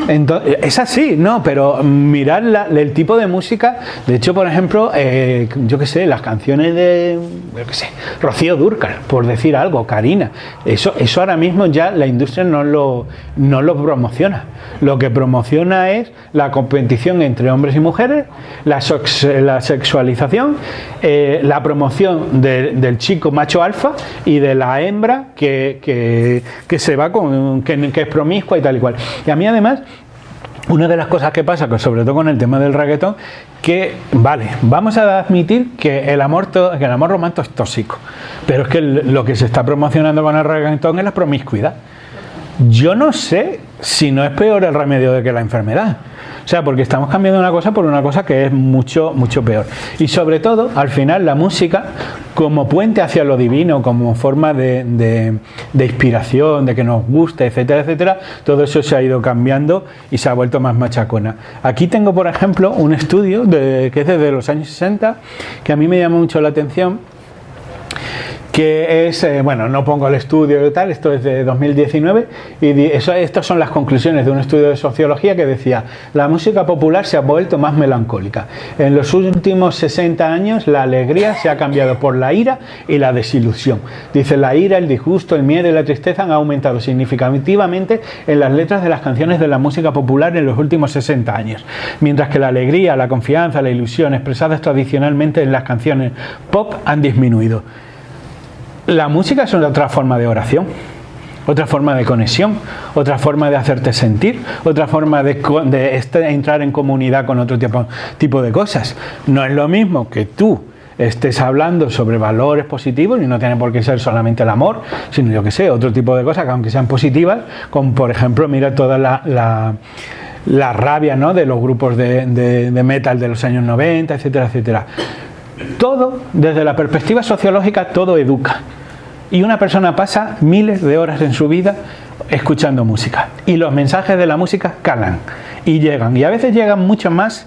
Entonces, es así, ¿no? Pero mirad el tipo de música. De hecho, por ejemplo, yo qué sé, las canciones de, yo qué sé, Rocío Dúrcal, por decir algo, Karina. Eso ahora mismo ya la industria no lo promociona. Lo que promociona es la competición entre hombres y mujeres, la sexualización, la promoción del chico macho alfa y de la hembra que se va que es promiscua y tal y cual. Y a mí además una de las cosas que pasa, sobre todo con el tema del reggaetón, que, vale, vamos a admitir que el amor romántico es tóxico, pero es que lo que se está promocionando con el reggaetón es la promiscuidad. Yo no sé si no es peor el remedio de que la enfermedad. O sea, porque estamos cambiando una cosa por una cosa que es mucho, mucho peor. Y sobre todo, al final, la música, como puente hacia lo divino, como forma de inspiración, de que nos guste, etcétera, etcétera, todo eso se ha ido cambiando y se ha vuelto más machacona. Aquí tengo, por ejemplo, un estudio que es desde los años 60, que a mí me llamó mucho la atención, que es, bueno, no pongo el estudio y tal, esto es de 2019, y estas son las conclusiones de un estudio de sociología que decía: la música popular se ha vuelto más melancólica. En los últimos 60 años la alegría se ha cambiado por la ira y la desilusión. Dice: la ira, el disgusto, el miedo y la tristeza han aumentado significativamente en las letras de las canciones de la música popular en los últimos 60 años, mientras que la alegría, la confianza, la ilusión expresadas tradicionalmente en las canciones pop han disminuido. La música es otra forma de oración, otra forma de conexión, otra forma de hacerte sentir, otra forma de entrar en comunidad con otro tipo de cosas. No es lo mismo que tú estés hablando sobre valores positivos, y no tiene por qué ser solamente el amor, sino, yo que sé, otro tipo de cosas que, aunque sean positivas, como por ejemplo, mira toda la rabia, ¿no?, de los grupos de metal de los años 90, etcétera, etcétera. Todo, desde la perspectiva sociológica, todo educa. Y una persona pasa miles de horas en su vida escuchando música. Y los mensajes de la música calan y llegan. Y a veces llegan mucho más.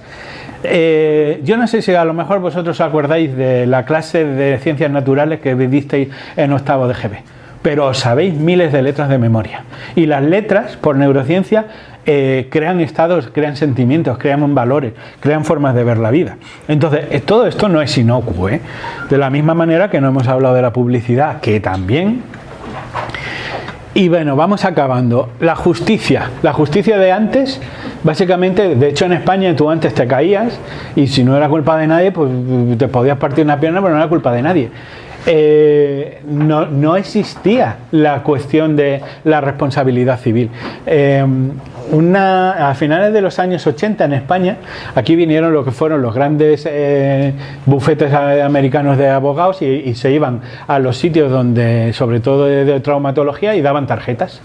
Yo no sé si a lo mejor vosotros os acordáis de la clase de ciencias naturales que vivisteis en octavo de GB. Pero os sabéis miles de letras de memoria. Y las letras, por neurociencia, crean estados, crean sentimientos, crean valores, crean formas de ver la vida. Entonces, todo esto no es inocuo, ¿eh? De la misma manera que no hemos hablado de la publicidad, que también. Y bueno, vamos acabando. La justicia de antes, básicamente, de hecho en España tú antes te caías y si no era culpa de nadie, pues te podías partir una pierna, pero no era culpa de nadie. No existía la cuestión de la responsabilidad civil. A finales de los años 80 en España, aquí vinieron lo que fueron los grandes bufetes americanos de abogados y se iban a los sitios donde, sobre todo de traumatología, y daban tarjetas.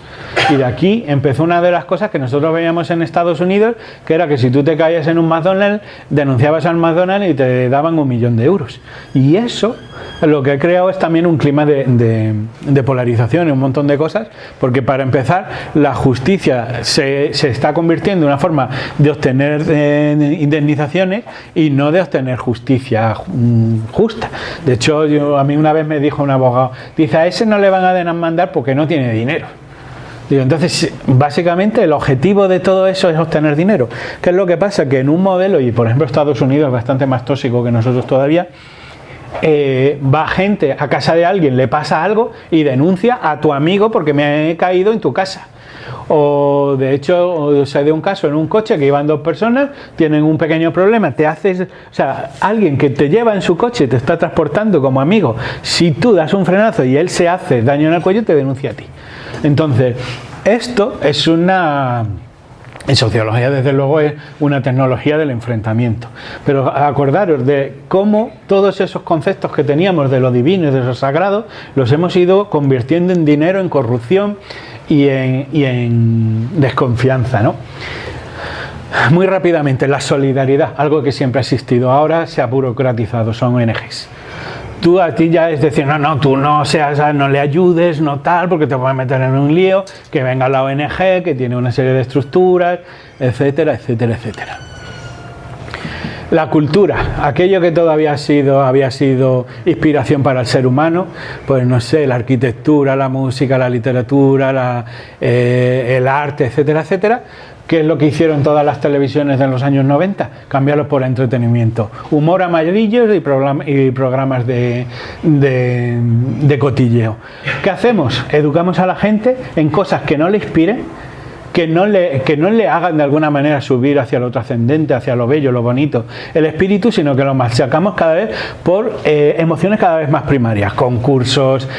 Y de aquí empezó una de las cosas que nosotros veíamos en Estados Unidos, que era que si tú te caías en un McDonald's, denunciabas al McDonald's y te daban 1 millón de euros. Y eso lo que ha creado es también un clima de polarización y un montón de cosas, porque para empezar, la justicia se está convirtiendo en una forma de obtener indemnizaciones y no de obtener justicia justa. De hecho, a mí una vez me dijo un abogado, dice: a ese no le van a demandar porque no tiene dinero. Digo, entonces, básicamente el objetivo de todo eso es obtener dinero. ¿Qué es lo que pasa? Que en un modelo, y por ejemplo Estados Unidos es bastante más tóxico que nosotros todavía, va gente a casa de alguien, le pasa algo y denuncia a tu amigo porque me he caído en tu casa. O de hecho se dio un caso en un coche que iban 2 personas, tienen un pequeño problema, o sea, alguien que te lleva en su coche, te está transportando como amigo, si tú das un frenazo y él se hace daño en el cuello, te denuncia a ti. Entonces, esto es en sociología, desde luego, es una tecnología del enfrentamiento. Pero acordaros de cómo todos esos conceptos que teníamos de lo divino y de lo sagrado, los hemos ido convirtiendo en dinero, en corrupción y en desconfianza, ¿no? Muy rápidamente, la solidaridad, algo que siempre ha existido, ahora se ha burocratizado, son ONGs. A ti ya es decir, no, tú no le ayudes, no tal, porque te puedes meter en un lío, que venga la ONG, que tiene una serie de estructuras, etcétera, etcétera, etcétera. La cultura, aquello que todavía había sido inspiración para el ser humano, pues no sé, la arquitectura, la música, la literatura, el arte, etcétera, etcétera. ¿Qué es lo que hicieron todas las televisiones de los años 90? Cambiarlos por entretenimiento. Humor amarillos y programas de cotilleo. ¿Qué hacemos? Educamos a la gente en cosas que no le inspiren, que no le hagan de alguna manera subir hacia lo trascendente, hacia lo bello, lo bonito, el espíritu, sino que lo machacamos cada vez por emociones cada vez más primarias, concursos,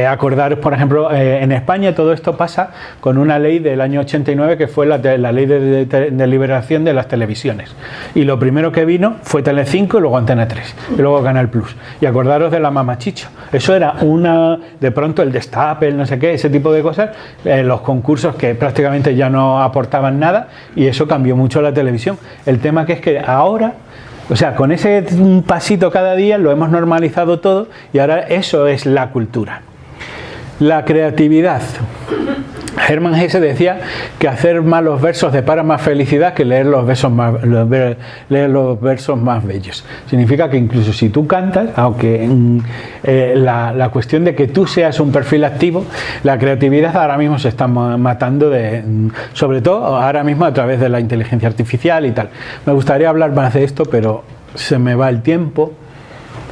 acordaros, por ejemplo, en España todo esto pasa con una ley del año 89 que fue la ley de liberación de las televisiones. Y lo primero que vino fue Telecinco y luego Antena 3 y luego Canal Plus. Y acordaros de la Mamachicho. Eso era de pronto el Destape, el no sé qué, ese tipo de cosas, los concursos que prácticamente ya no aportaban nada y eso cambió mucho la televisión. El tema que es que ahora, o sea, con ese pasito cada día lo hemos normalizado todo y ahora eso es la cultura. La creatividad. Hermann Hesse decía que hacer malos versos depara más felicidad que leer los versos más bellos. Significa que incluso si tú cantas, aunque la cuestión de que tú seas un perfil activo, la creatividad ahora mismo se está matando, sobre todo ahora mismo a través de la inteligencia artificial y tal. Me gustaría hablar más de esto, pero se me va el tiempo.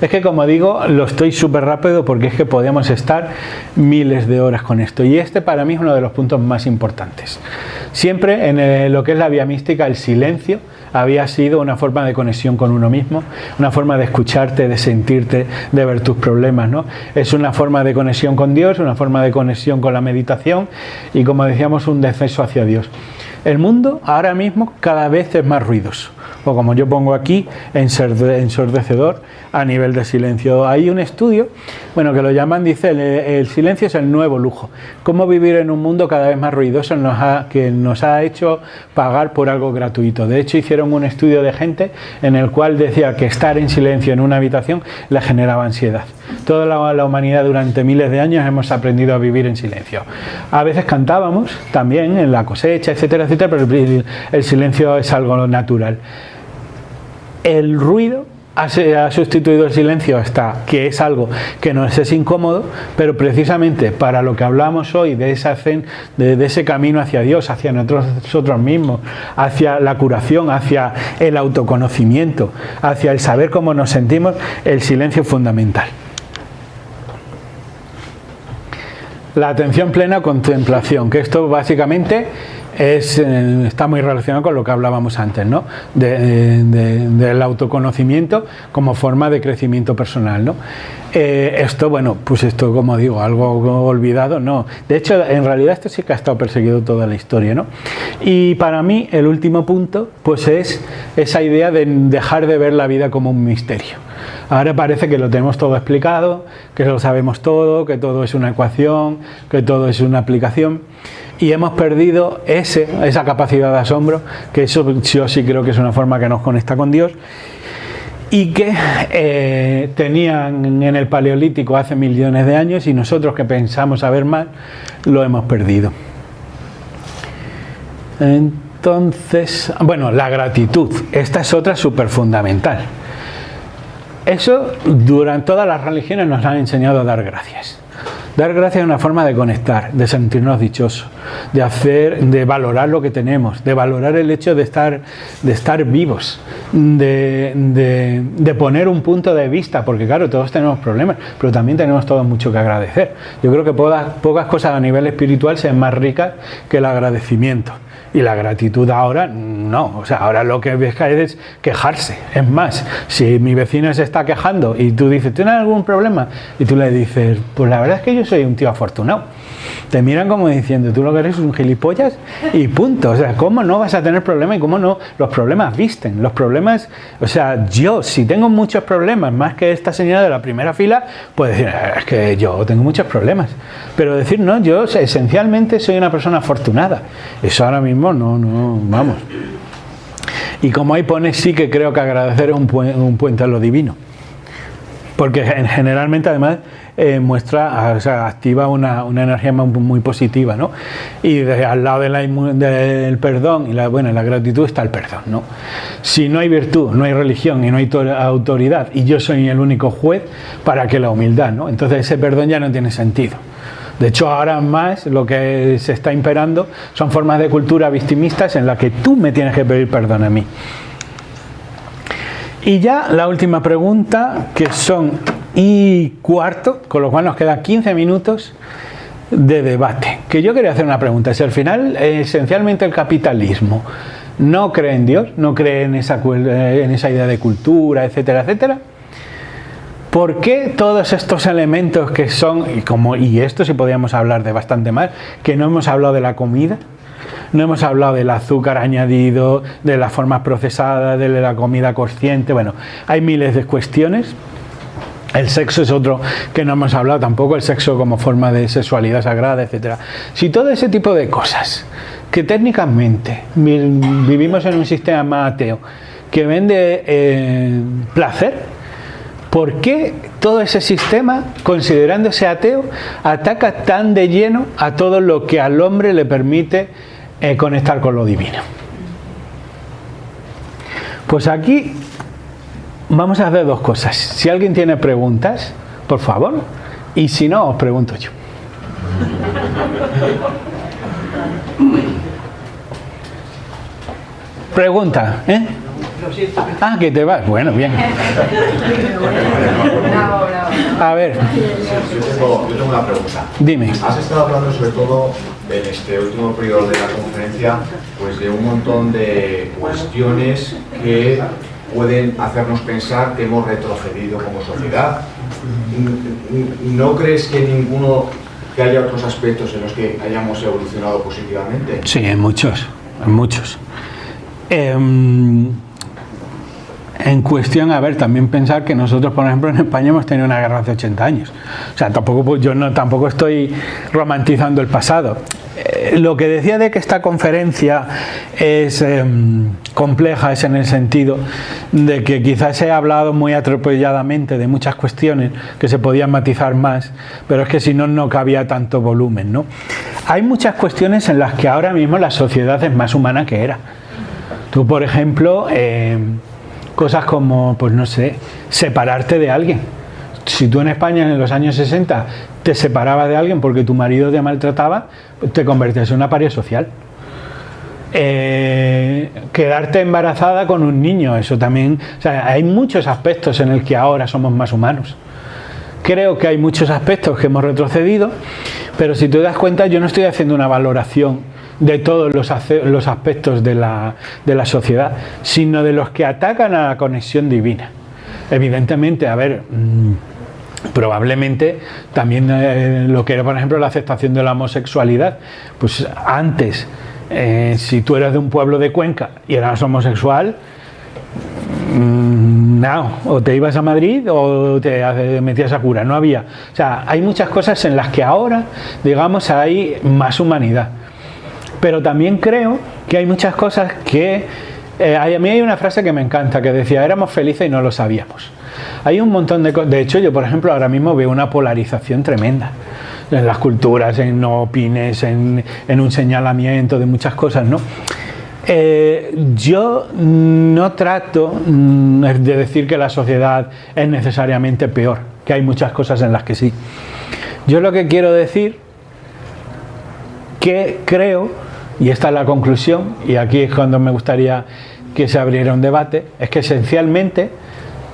Es que, como digo, lo estoy súper rápido porque es que podemos estar miles de horas con esto. Y este para mí es uno de los puntos más importantes. Siempre en lo que es la vía mística, el silencio había sido una forma de conexión con uno mismo, una forma de escucharte, de sentirte, de ver tus problemas, ¿no? Es una forma de conexión con Dios, una forma de conexión con la meditación y, como decíamos, un descenso hacia Dios. El mundo ahora mismo cada vez es más ruidoso, o como yo pongo aquí, ensordecedor a nivel de silencio. Hay un estudio, bueno, que lo llaman, dice, el silencio es el nuevo lujo. Cómo vivir en un mundo cada vez más ruidoso que nos ha hecho pagar por algo gratuito. De hecho, hicieron un estudio de gente en el cual decía que estar en silencio en una habitación le generaba ansiedad. Toda la humanidad durante miles de años hemos aprendido a vivir en silencio. A veces cantábamos también en la cosecha, etcétera, etcétera, pero el silencio es algo natural. El ruido ha sustituido el silencio hasta que es algo que nos es incómodo, pero precisamente para lo que hablamos hoy de ese camino hacia Dios, hacia nosotros mismos, hacia la curación, hacia el autoconocimiento, hacia el saber cómo nos sentimos, el silencio es fundamental. La atención plena, contemplación, que esto básicamente está muy relacionado con lo que hablábamos antes, ¿no? Del autoconocimiento como forma de crecimiento personal, ¿no? Esto, bueno, pues esto, como digo, algo olvidado, no. De hecho, en realidad esto sí que ha estado perseguido toda la historia, ¿no? Y para mí, el último punto, pues es esa idea de dejar de ver la vida como un misterio. Ahora parece que lo tenemos todo explicado, que lo sabemos todo, que todo es una ecuación, que todo es una aplicación. Y hemos perdido esa capacidad de asombro, que eso yo sí creo que es una forma que nos conecta con Dios, y que tenían en el Paleolítico hace millones de años, y nosotros que pensamos saber más, lo hemos perdido. Entonces, bueno, la gratitud, esta es otra súper fundamental. Eso, durante todas las religiones nos han enseñado a dar gracias. Dar gracias es una forma de conectar, de sentirnos dichosos, de valorar lo que tenemos, de valorar el hecho de estar vivos, de poner un punto de vista, porque claro, todos tenemos problemas, pero también tenemos todos mucho que agradecer. Yo creo que pocas cosas a nivel espiritual sean más ricas que el agradecimiento. Y la gratitud ahora, no, o sea, ahora lo que ves es quejarse. Es más, si mi vecino se está quejando y tú dices, ¿tienes algún problema? Y tú le dices, pues la verdad es que yo soy un tío afortunado. Te miran como diciendo, tú lo que eres es un gilipollas y punto. O sea, ¿cómo no vas a tener problemas y cómo no? Los problemas visten, los problemas, o sea, yo si tengo muchos problemas, más que esta señora de la primera fila, pues decir, es que yo tengo muchos problemas. Pero decir, no, yo esencialmente soy una persona afortunada. Eso ahora mismo no, vamos. Y como ahí pone, sí que creo que agradecer es un puente a lo divino. Porque generalmente además muestra, o sea, activa una energía muy positiva, ¿no? Y al lado del perdón y la gratitud está el perdón, ¿no? Si no hay virtud, no hay religión y no hay autoridad y yo soy el único juez, ¿para qué la humildad, no? Entonces ese perdón ya no tiene sentido. De hecho, ahora más lo que se está imperando son formas de cultura victimistas en las que tú me tienes que pedir perdón a mí. Y ya la última pregunta, que son y cuarto, con lo cual nos quedan 15 minutos. de debate. Que yo quería hacer una pregunta. Si al final, esencialmente el capitalismo no cree en Dios, no cree en esa idea de cultura, etcétera, etcétera, ¿por qué todos estos elementos que son, y esto sí podríamos hablar de bastante más, que no hemos hablado de la comida, no hemos hablado del azúcar añadido, de las formas procesadas, de la comida consciente, bueno, hay miles de cuestiones. El sexo es otro que no hemos hablado tampoco, el sexo como forma de sexualidad sagrada, etc. Si todo ese tipo de cosas, que técnicamente vivimos en un sistema ateo que vende placer, ¿por qué todo ese sistema, considerándose ateo, ataca tan de lleno a todo lo que al hombre le permite conectar con lo divino? Pues aquí vamos a hacer dos cosas. Si alguien tiene preguntas, por favor, y si no, os pregunto yo. Pregunta, ¿eh? Ah, que te vas. Bueno, bien. A ver. Yo tengo una pregunta. Dime. Has estado hablando sobre todo en este último periodo de la conferencia, pues de un montón de cuestiones que pueden hacernos pensar que hemos retrocedido como sociedad. ¿No crees que haya otros aspectos en los que hayamos evolucionado positivamente? Sí, en muchos. En cuestión, a ver, también pensar que nosotros, por ejemplo, en España hemos tenido una guerra hace 80 años. O sea, tampoco estoy romantizando el pasado. Lo que decía de que esta conferencia es compleja es en el sentido de que quizás se ha hablado muy atropelladamente de muchas cuestiones que se podían matizar más, pero es que si no, no cabía tanto volumen, ¿no? Hay muchas cuestiones en las que ahora mismo la sociedad es más humana que era. Tú, por ejemplo, cosas como, pues no sé, separarte de alguien. Si tú en España en los años 60 te separabas de alguien porque tu marido te maltrataba, te convertías en una paria social. Quedarte embarazada con un niño, eso también, o sea, hay muchos aspectos en el que ahora somos más humanos. Creo que hay muchos aspectos que hemos retrocedido, pero si te das cuenta, yo no estoy haciendo una valoración de todos los aspectos de la sociedad, sino de los que atacan a la conexión divina. Evidentemente, a ver, probablemente también lo que era, por ejemplo, la aceptación de la homosexualidad, pues antes, si tú eras de un pueblo de Cuenca y eras homosexual, no, o te ibas a Madrid o te metías a cura, no había. O sea, hay muchas cosas en las que ahora, digamos, hay más humanidad. Pero también creo que hay muchas cosas que... a mí hay una frase que me encanta, que decía, éramos felices y no lo sabíamos. Hay un montón de cosas. De hecho, yo, por ejemplo, ahora mismo veo una polarización tremenda en las culturas, en no opines, en un señalamiento de muchas cosas, ¿no? Yo no trato de decir que la sociedad es necesariamente peor, que hay muchas cosas en las que sí. Yo lo que quiero decir, que creo, y esta es la conclusión, y aquí es cuando me gustaría que se abriera un debate, es que esencialmente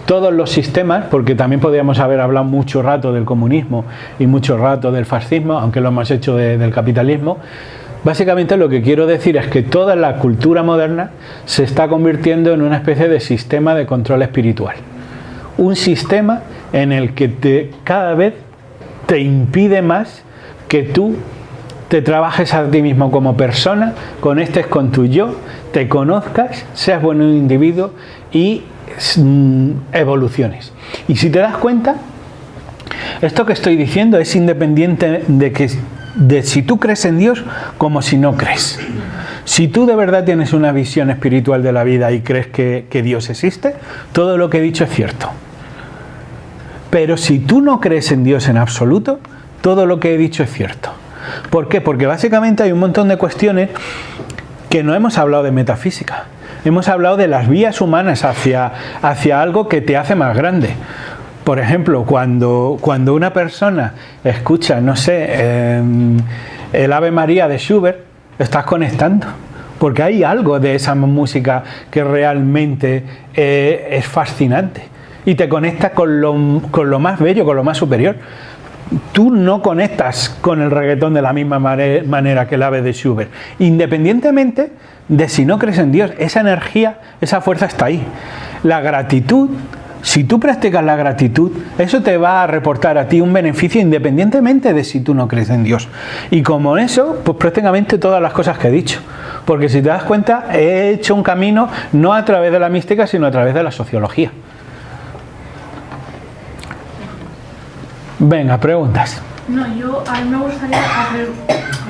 todos los sistemas, porque también podríamos haber hablado mucho rato del comunismo y mucho rato del fascismo, aunque lo hemos hecho del capitalismo, básicamente lo que quiero decir es que toda la cultura moderna se está convirtiendo en una especie de sistema de control espiritual. Un sistema en el que cada vez te impide más que tú te trabajes a ti mismo como persona, conectes con tu yo, te conozcas, seas buen individuo y evoluciones. Y si te das cuenta, esto que estoy diciendo es independiente de si tú crees en Dios como si no crees. Si tú de verdad tienes una visión espiritual de la vida y crees que Dios existe, todo lo que he dicho es cierto. Pero si tú no crees en Dios en absoluto, todo lo que he dicho es cierto. ¿Por qué? Porque básicamente hay un montón de cuestiones que no hemos hablado de metafísica. Hemos hablado de las vías humanas hacia algo que te hace más grande. Por ejemplo, cuando una persona escucha, no sé, el Ave María de Schubert, estás conectando. Porque hay algo de esa música que realmente es fascinante. Y te conecta con lo más bello, con lo más superior. tú no conectas con el reggaetón de la misma manera que el ave de Schubert. Independientemente de si no crees en Dios, esa energía, esa fuerza está ahí. La gratitud, si tú practicas la gratitud, eso te va a reportar a ti un beneficio independientemente de si tú no crees en Dios. Y como eso, pues prácticamente todas las cosas que he dicho. Porque si te das cuenta, he hecho un camino no a través de la mística, sino a través de la sociología. Venga, preguntas. No, a mí me gustaría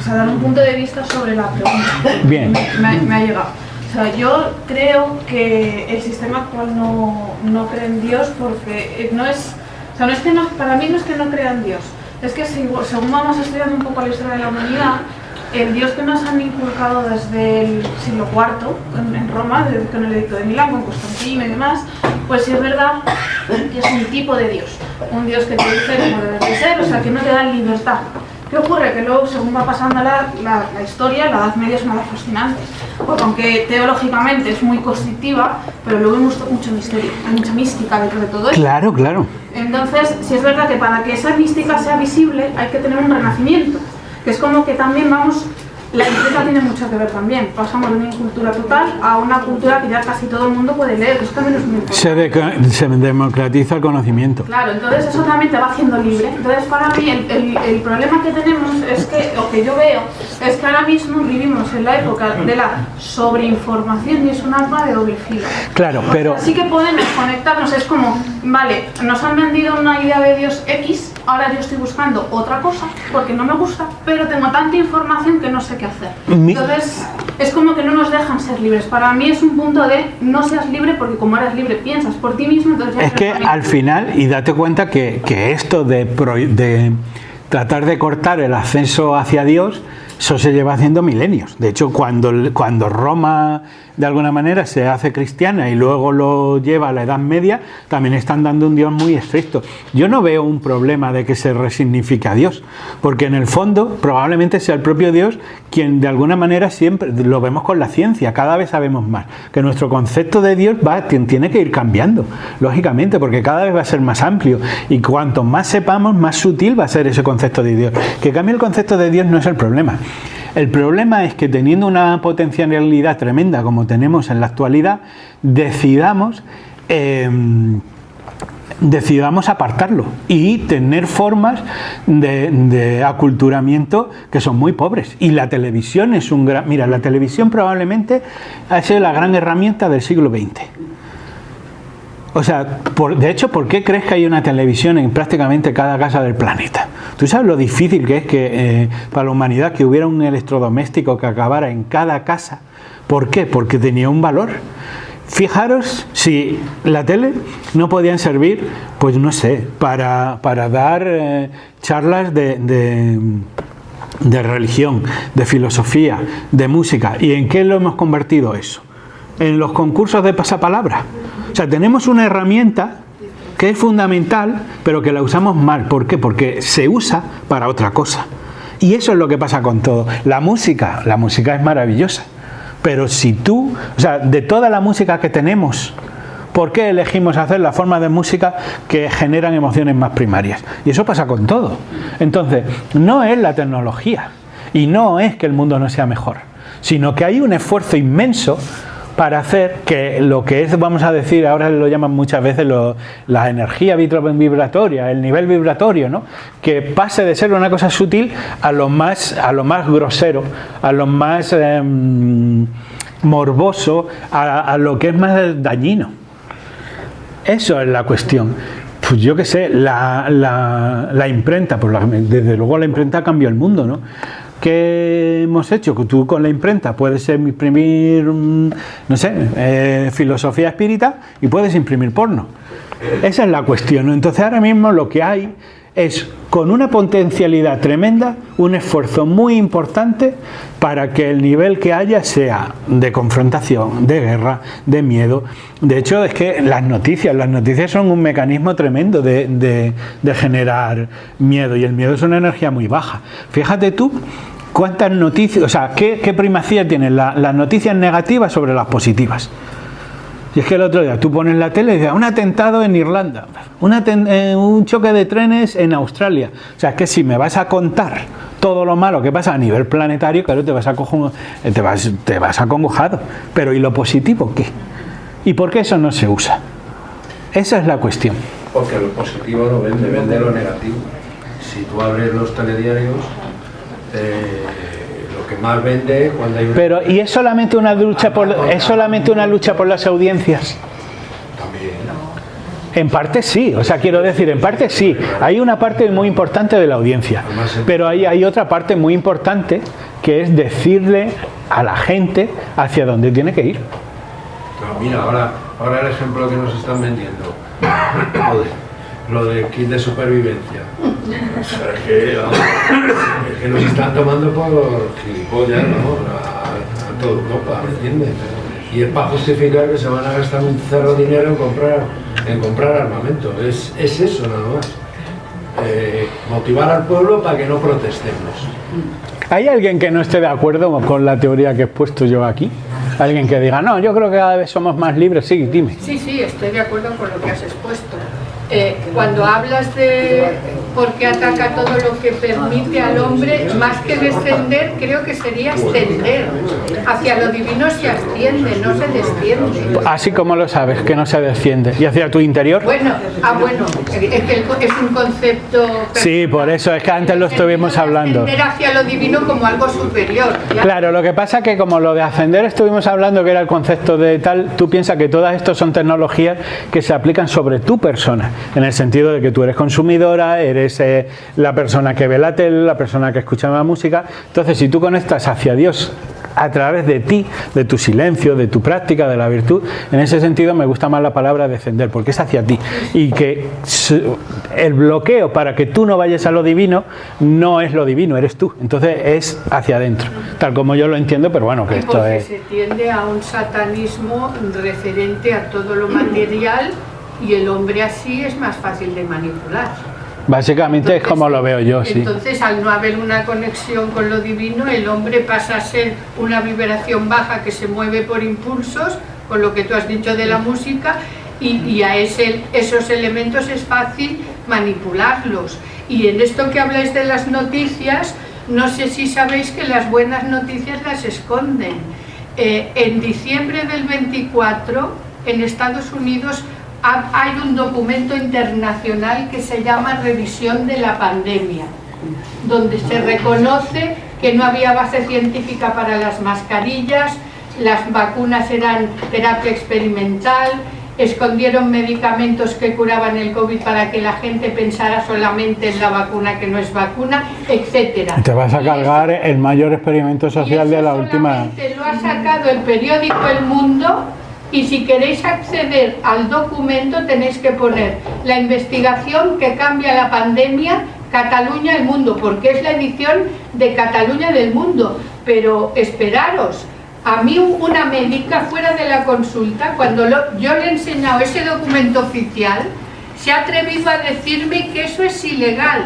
dar un punto de vista sobre la pregunta. Bien. Me ha llegado. O sea, yo creo que el sistema actual no cree en Dios porque no es... O sea, para mí no es que no crea en Dios. Es que según vamos estudiando un poco la historia de la humanidad, el Dios que nos han inculcado desde el siglo IV en Roma, con el Edicto de Milán, con Constantino y demás, pues sí es verdad que es un tipo de Dios. Un Dios que te dice cómo debes de ser, o sea, que no te da libertad. ¿Qué ocurre? Que luego, según va pasando la historia, la Edad Media es una edad fascinante. Porque aunque teológicamente es muy constructiva, pero luego hay mucho misterio, hay mucha mística dentro de todo esto. Claro, claro. Entonces, sí es verdad que para que esa mística sea visible hay que tener un renacimiento. Que es como que también la imprenta tiene mucho que ver también. Pasamos de una cultura total a una cultura que ya casi todo el mundo puede leer, que eso también es muy importante. Se democratiza el conocimiento. Claro, entonces eso también te va haciendo libre. Entonces para mí el problema que tenemos es que, o que yo veo, es que ahora mismo vivimos en la época de la sobreinformación y es un arma de doble filo. Claro, pero... Así que podemos conectarnos, es como, vale, nos han vendido una idea de Dios X, ahora yo estoy buscando otra cosa porque no me gusta, pero tengo tanta información que no sé qué hacer. Entonces es como que no nos dejan ser libres. Para mí es un punto de no seas libre porque como eres libre piensas por ti mismo, entonces... Es que al final, y date cuenta que esto de tratar de cortar el acceso hacia Dios, eso se lleva haciendo milenios. De hecho, cuando Roma de alguna manera se hace cristiana y luego lo lleva a la Edad Media, también están dando un Dios muy estricto. Yo no veo un problema de que se resignifique a Dios, porque en el fondo probablemente sea el propio Dios quien de alguna manera siempre, lo vemos con la ciencia, cada vez sabemos más, que nuestro concepto de Dios tiene que ir cambiando, lógicamente, porque cada vez va a ser más amplio y cuanto más sepamos, más sutil va a ser ese concepto de Dios. Que cambie el concepto de Dios no es el problema. El problema es que teniendo una potencialidad tremenda como tenemos en la actualidad, decidamos apartarlo y tener formas de aculturamiento que son muy pobres. Y la televisión es un gran... Mira, la televisión probablemente ha sido la gran herramienta del siglo XX. O sea, de hecho, ¿por qué crees que hay una televisión en prácticamente cada casa del planeta? ¿Tú sabes lo difícil que es que para la humanidad que hubiera un electrodoméstico que acabara en cada casa? ¿Por qué? Porque tenía un valor. Fijaros si la tele no podían servir, pues no sé, para dar charlas de religión, de filosofía, de música. ¿Y en qué lo hemos convertido eso? En los concursos de pasapalabra. O sea, tenemos una herramienta que es fundamental, pero que la usamos mal. ¿Por qué? Porque se usa para otra cosa. Y eso es lo que pasa con todo. La música es maravillosa. Pero si tú, o sea, de toda la música que tenemos, ¿por qué elegimos hacer la forma de música que generan emociones más primarias? Y eso pasa con todo. Entonces, no es la tecnología y no es que el mundo no sea mejor, sino que hay un esfuerzo inmenso para hacer que lo que es, vamos a decir, ahora lo llaman muchas veces la energía vibratoria, el nivel vibratorio, ¿no? Que pase de ser una cosa sutil a lo más grosero, a lo más morboso, a lo que es más dañino. Eso es la cuestión. Pues yo qué sé, la imprenta, pues desde luego la imprenta cambió el mundo, ¿no? ¿Qué hemos hecho? Que tú con la imprenta puedes imprimir, no sé, filosofía espírita y puedes imprimir porno. Esa es la cuestión, ¿no? Entonces ahora mismo lo que hay es, con una potencialidad tremenda, un esfuerzo muy importante para que el nivel que haya sea de confrontación, de guerra, de miedo. De hecho, es que las noticias son un mecanismo tremendo de generar miedo, y el miedo es una energía muy baja. Fíjate tú cuántas noticias, o sea, qué primacía tienen las noticias negativas sobre las positivas. Y es que el otro día tú pones la tele y dices, un atentado en Irlanda, un choque de trenes en Australia. O sea, es que si me vas a contar todo lo malo que pasa a nivel planetario, claro, te vas acongojado. Pero ¿y lo positivo qué? ¿Y por qué eso no se usa? Esa es la cuestión. Porque lo positivo no vende, vende lo negativo. Si tú abres los telediarios, lo que más vende cuando hay... Pero ¿y es solamente una lucha por las audiencias? También. En parte sí, o sea, quiero decir, en parte sí. Hay una parte muy importante de la audiencia, pero hay otra parte muy importante que es decirle a la gente hacia dónde tiene que ir. No, mira, ahora el ejemplo que nos están vendiendo, lo del kit de supervivencia. O sea, es que nos están tomando por gilipollas, ¿no? A toda Europa, ¿me entiendes? Y es para justificar que se van a gastar un cerro de dinero en comprar armamento. Es eso nada más. Motivar al pueblo para que no protestemos. ¿Hay alguien que no esté de acuerdo con la teoría que he puesto yo aquí? ¿Alguien que diga, no, yo creo que cada vez somos más libres? Sí, dime. Sí, estoy de acuerdo con lo que has expuesto. Cuando hablas de por qué ataca todo lo que permite al hombre, más que descender, creo que sería ascender. Hacia lo divino se asciende, no se desciende. Así como lo sabes, que no se desciende. ¿Y hacia tu interior? Bueno, es que es un concepto... Sí, por eso, es que antes lo estuvimos hablando. Ascender hacia lo divino como algo superior. ¿Ya? Claro, lo que pasa es que como lo de ascender estuvimos hablando que era el concepto de tal, tú piensas que todas estas son tecnologías que se aplican sobre tu persona, en el sentido de que tú eres consumidora, eres la persona que ve la tele, la persona que escucha la música. Entonces, si tú conectas hacia Dios a través de ti, de tu silencio, de tu práctica, de la virtud, en ese sentido me gusta más la palabra descender, porque es hacia ti. Y que el bloqueo para que tú no vayas a lo divino no es lo divino, eres tú. Entonces es hacia adentro, tal como yo lo entiendo, pero bueno, que esto es... se tiende a un satanismo referente a todo lo material y el hombre así es más fácil de manipular. Básicamente entonces, es como lo veo yo, sí. Entonces, al no haber una conexión con lo divino, el hombre pasa a ser una vibración baja que se mueve por impulsos, con lo que tú has dicho de la música, y a esos elementos es fácil manipularlos. Y en esto que habláis de las noticias, no sé si sabéis que las buenas noticias las esconden. En diciembre del 24, en Estados Unidos, hay un documento internacional que se llama Revisión de la Pandemia, donde se reconoce que no había base científica para las mascarillas, las vacunas eran terapia experimental, escondieron medicamentos que curaban el COVID para que la gente pensara solamente en la vacuna que no es vacuna, etcétera. Te vas a cargar el mayor experimento social de la última... Lo ha sacado el periódico El Mundo. Y si queréis acceder al documento tenéis que poner la investigación que cambia la pandemia, Cataluña, el mundo, porque es la edición de Cataluña del Mundo. Pero esperaros, a mí una médica fuera de la consulta, cuando yo le he enseñado ese documento oficial, se ha atrevido a decirme que eso es ilegal.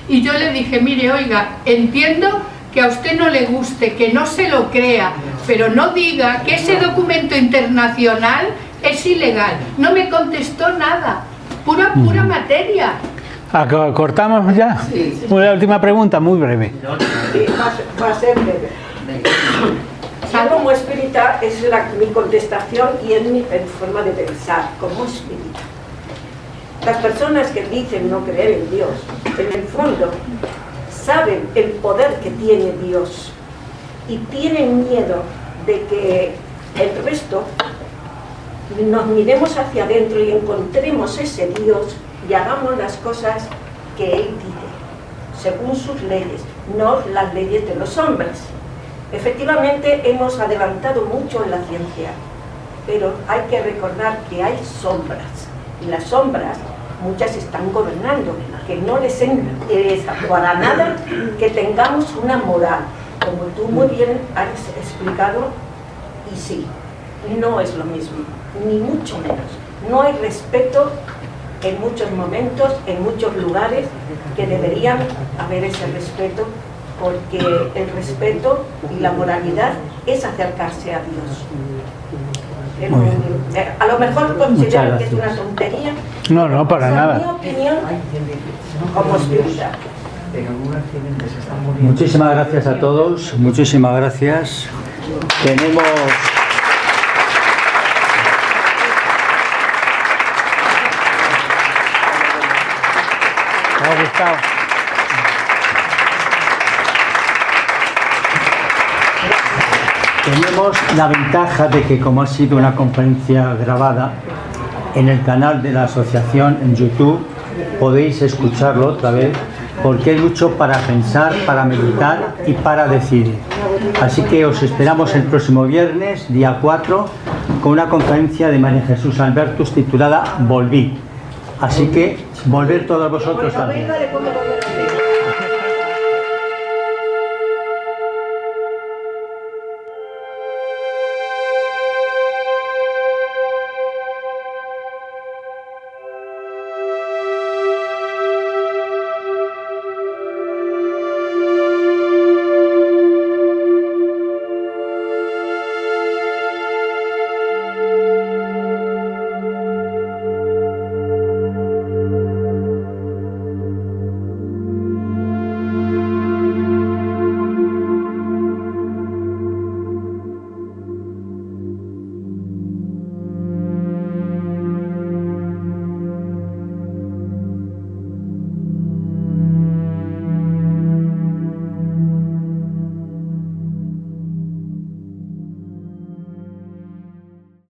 Y yo le dije, mire, oiga, entiendo que a usted no le guste, que no se lo crea, pero no diga que ese documento internacional es ilegal. No me contestó nada, pura materia. ¿Cortamos ya? Sí. Una última pregunta, muy breve. Sí, va a ser breve. Yo como espírita es mi contestación y es mi forma de pensar como espírita. Las personas que dicen no creer en Dios, en el fondo, saben el poder que tiene Dios y tienen miedo de que el resto nos miremos hacia adentro y encontremos ese Dios y hagamos las cosas que Él dice, según sus leyes, no las leyes de los hombres. Efectivamente, hemos adelantado mucho en la ciencia, pero hay que recordar que hay sombras, y las sombras muchas están gobernando, que no les interesa para nada que tengamos una moral, como tú muy bien has explicado, y sí, no es lo mismo, ni mucho menos. No hay respeto en muchos momentos, en muchos lugares, que deberían haber ese respeto, porque el respeto y la moralidad es acercarse a Dios. A lo mejor consideran que es una gracias. tontería. No, no, para Esa nada. es mi opinión como espírita. Muchísimas gracias a todos, muchísimas gracias. Tenemos... ¿Te ha gustado? Tenemos la ventaja de que, como ha sido una conferencia grabada, en el canal de la asociación en YouTube podéis escucharlo otra vez, porque hay mucho para pensar, para meditar y para decidir. Así que os esperamos el próximo viernes, día 4, con una conferencia de María Jesús Albertus titulada Volví. Así que volver todos vosotros también. Venga, le pongo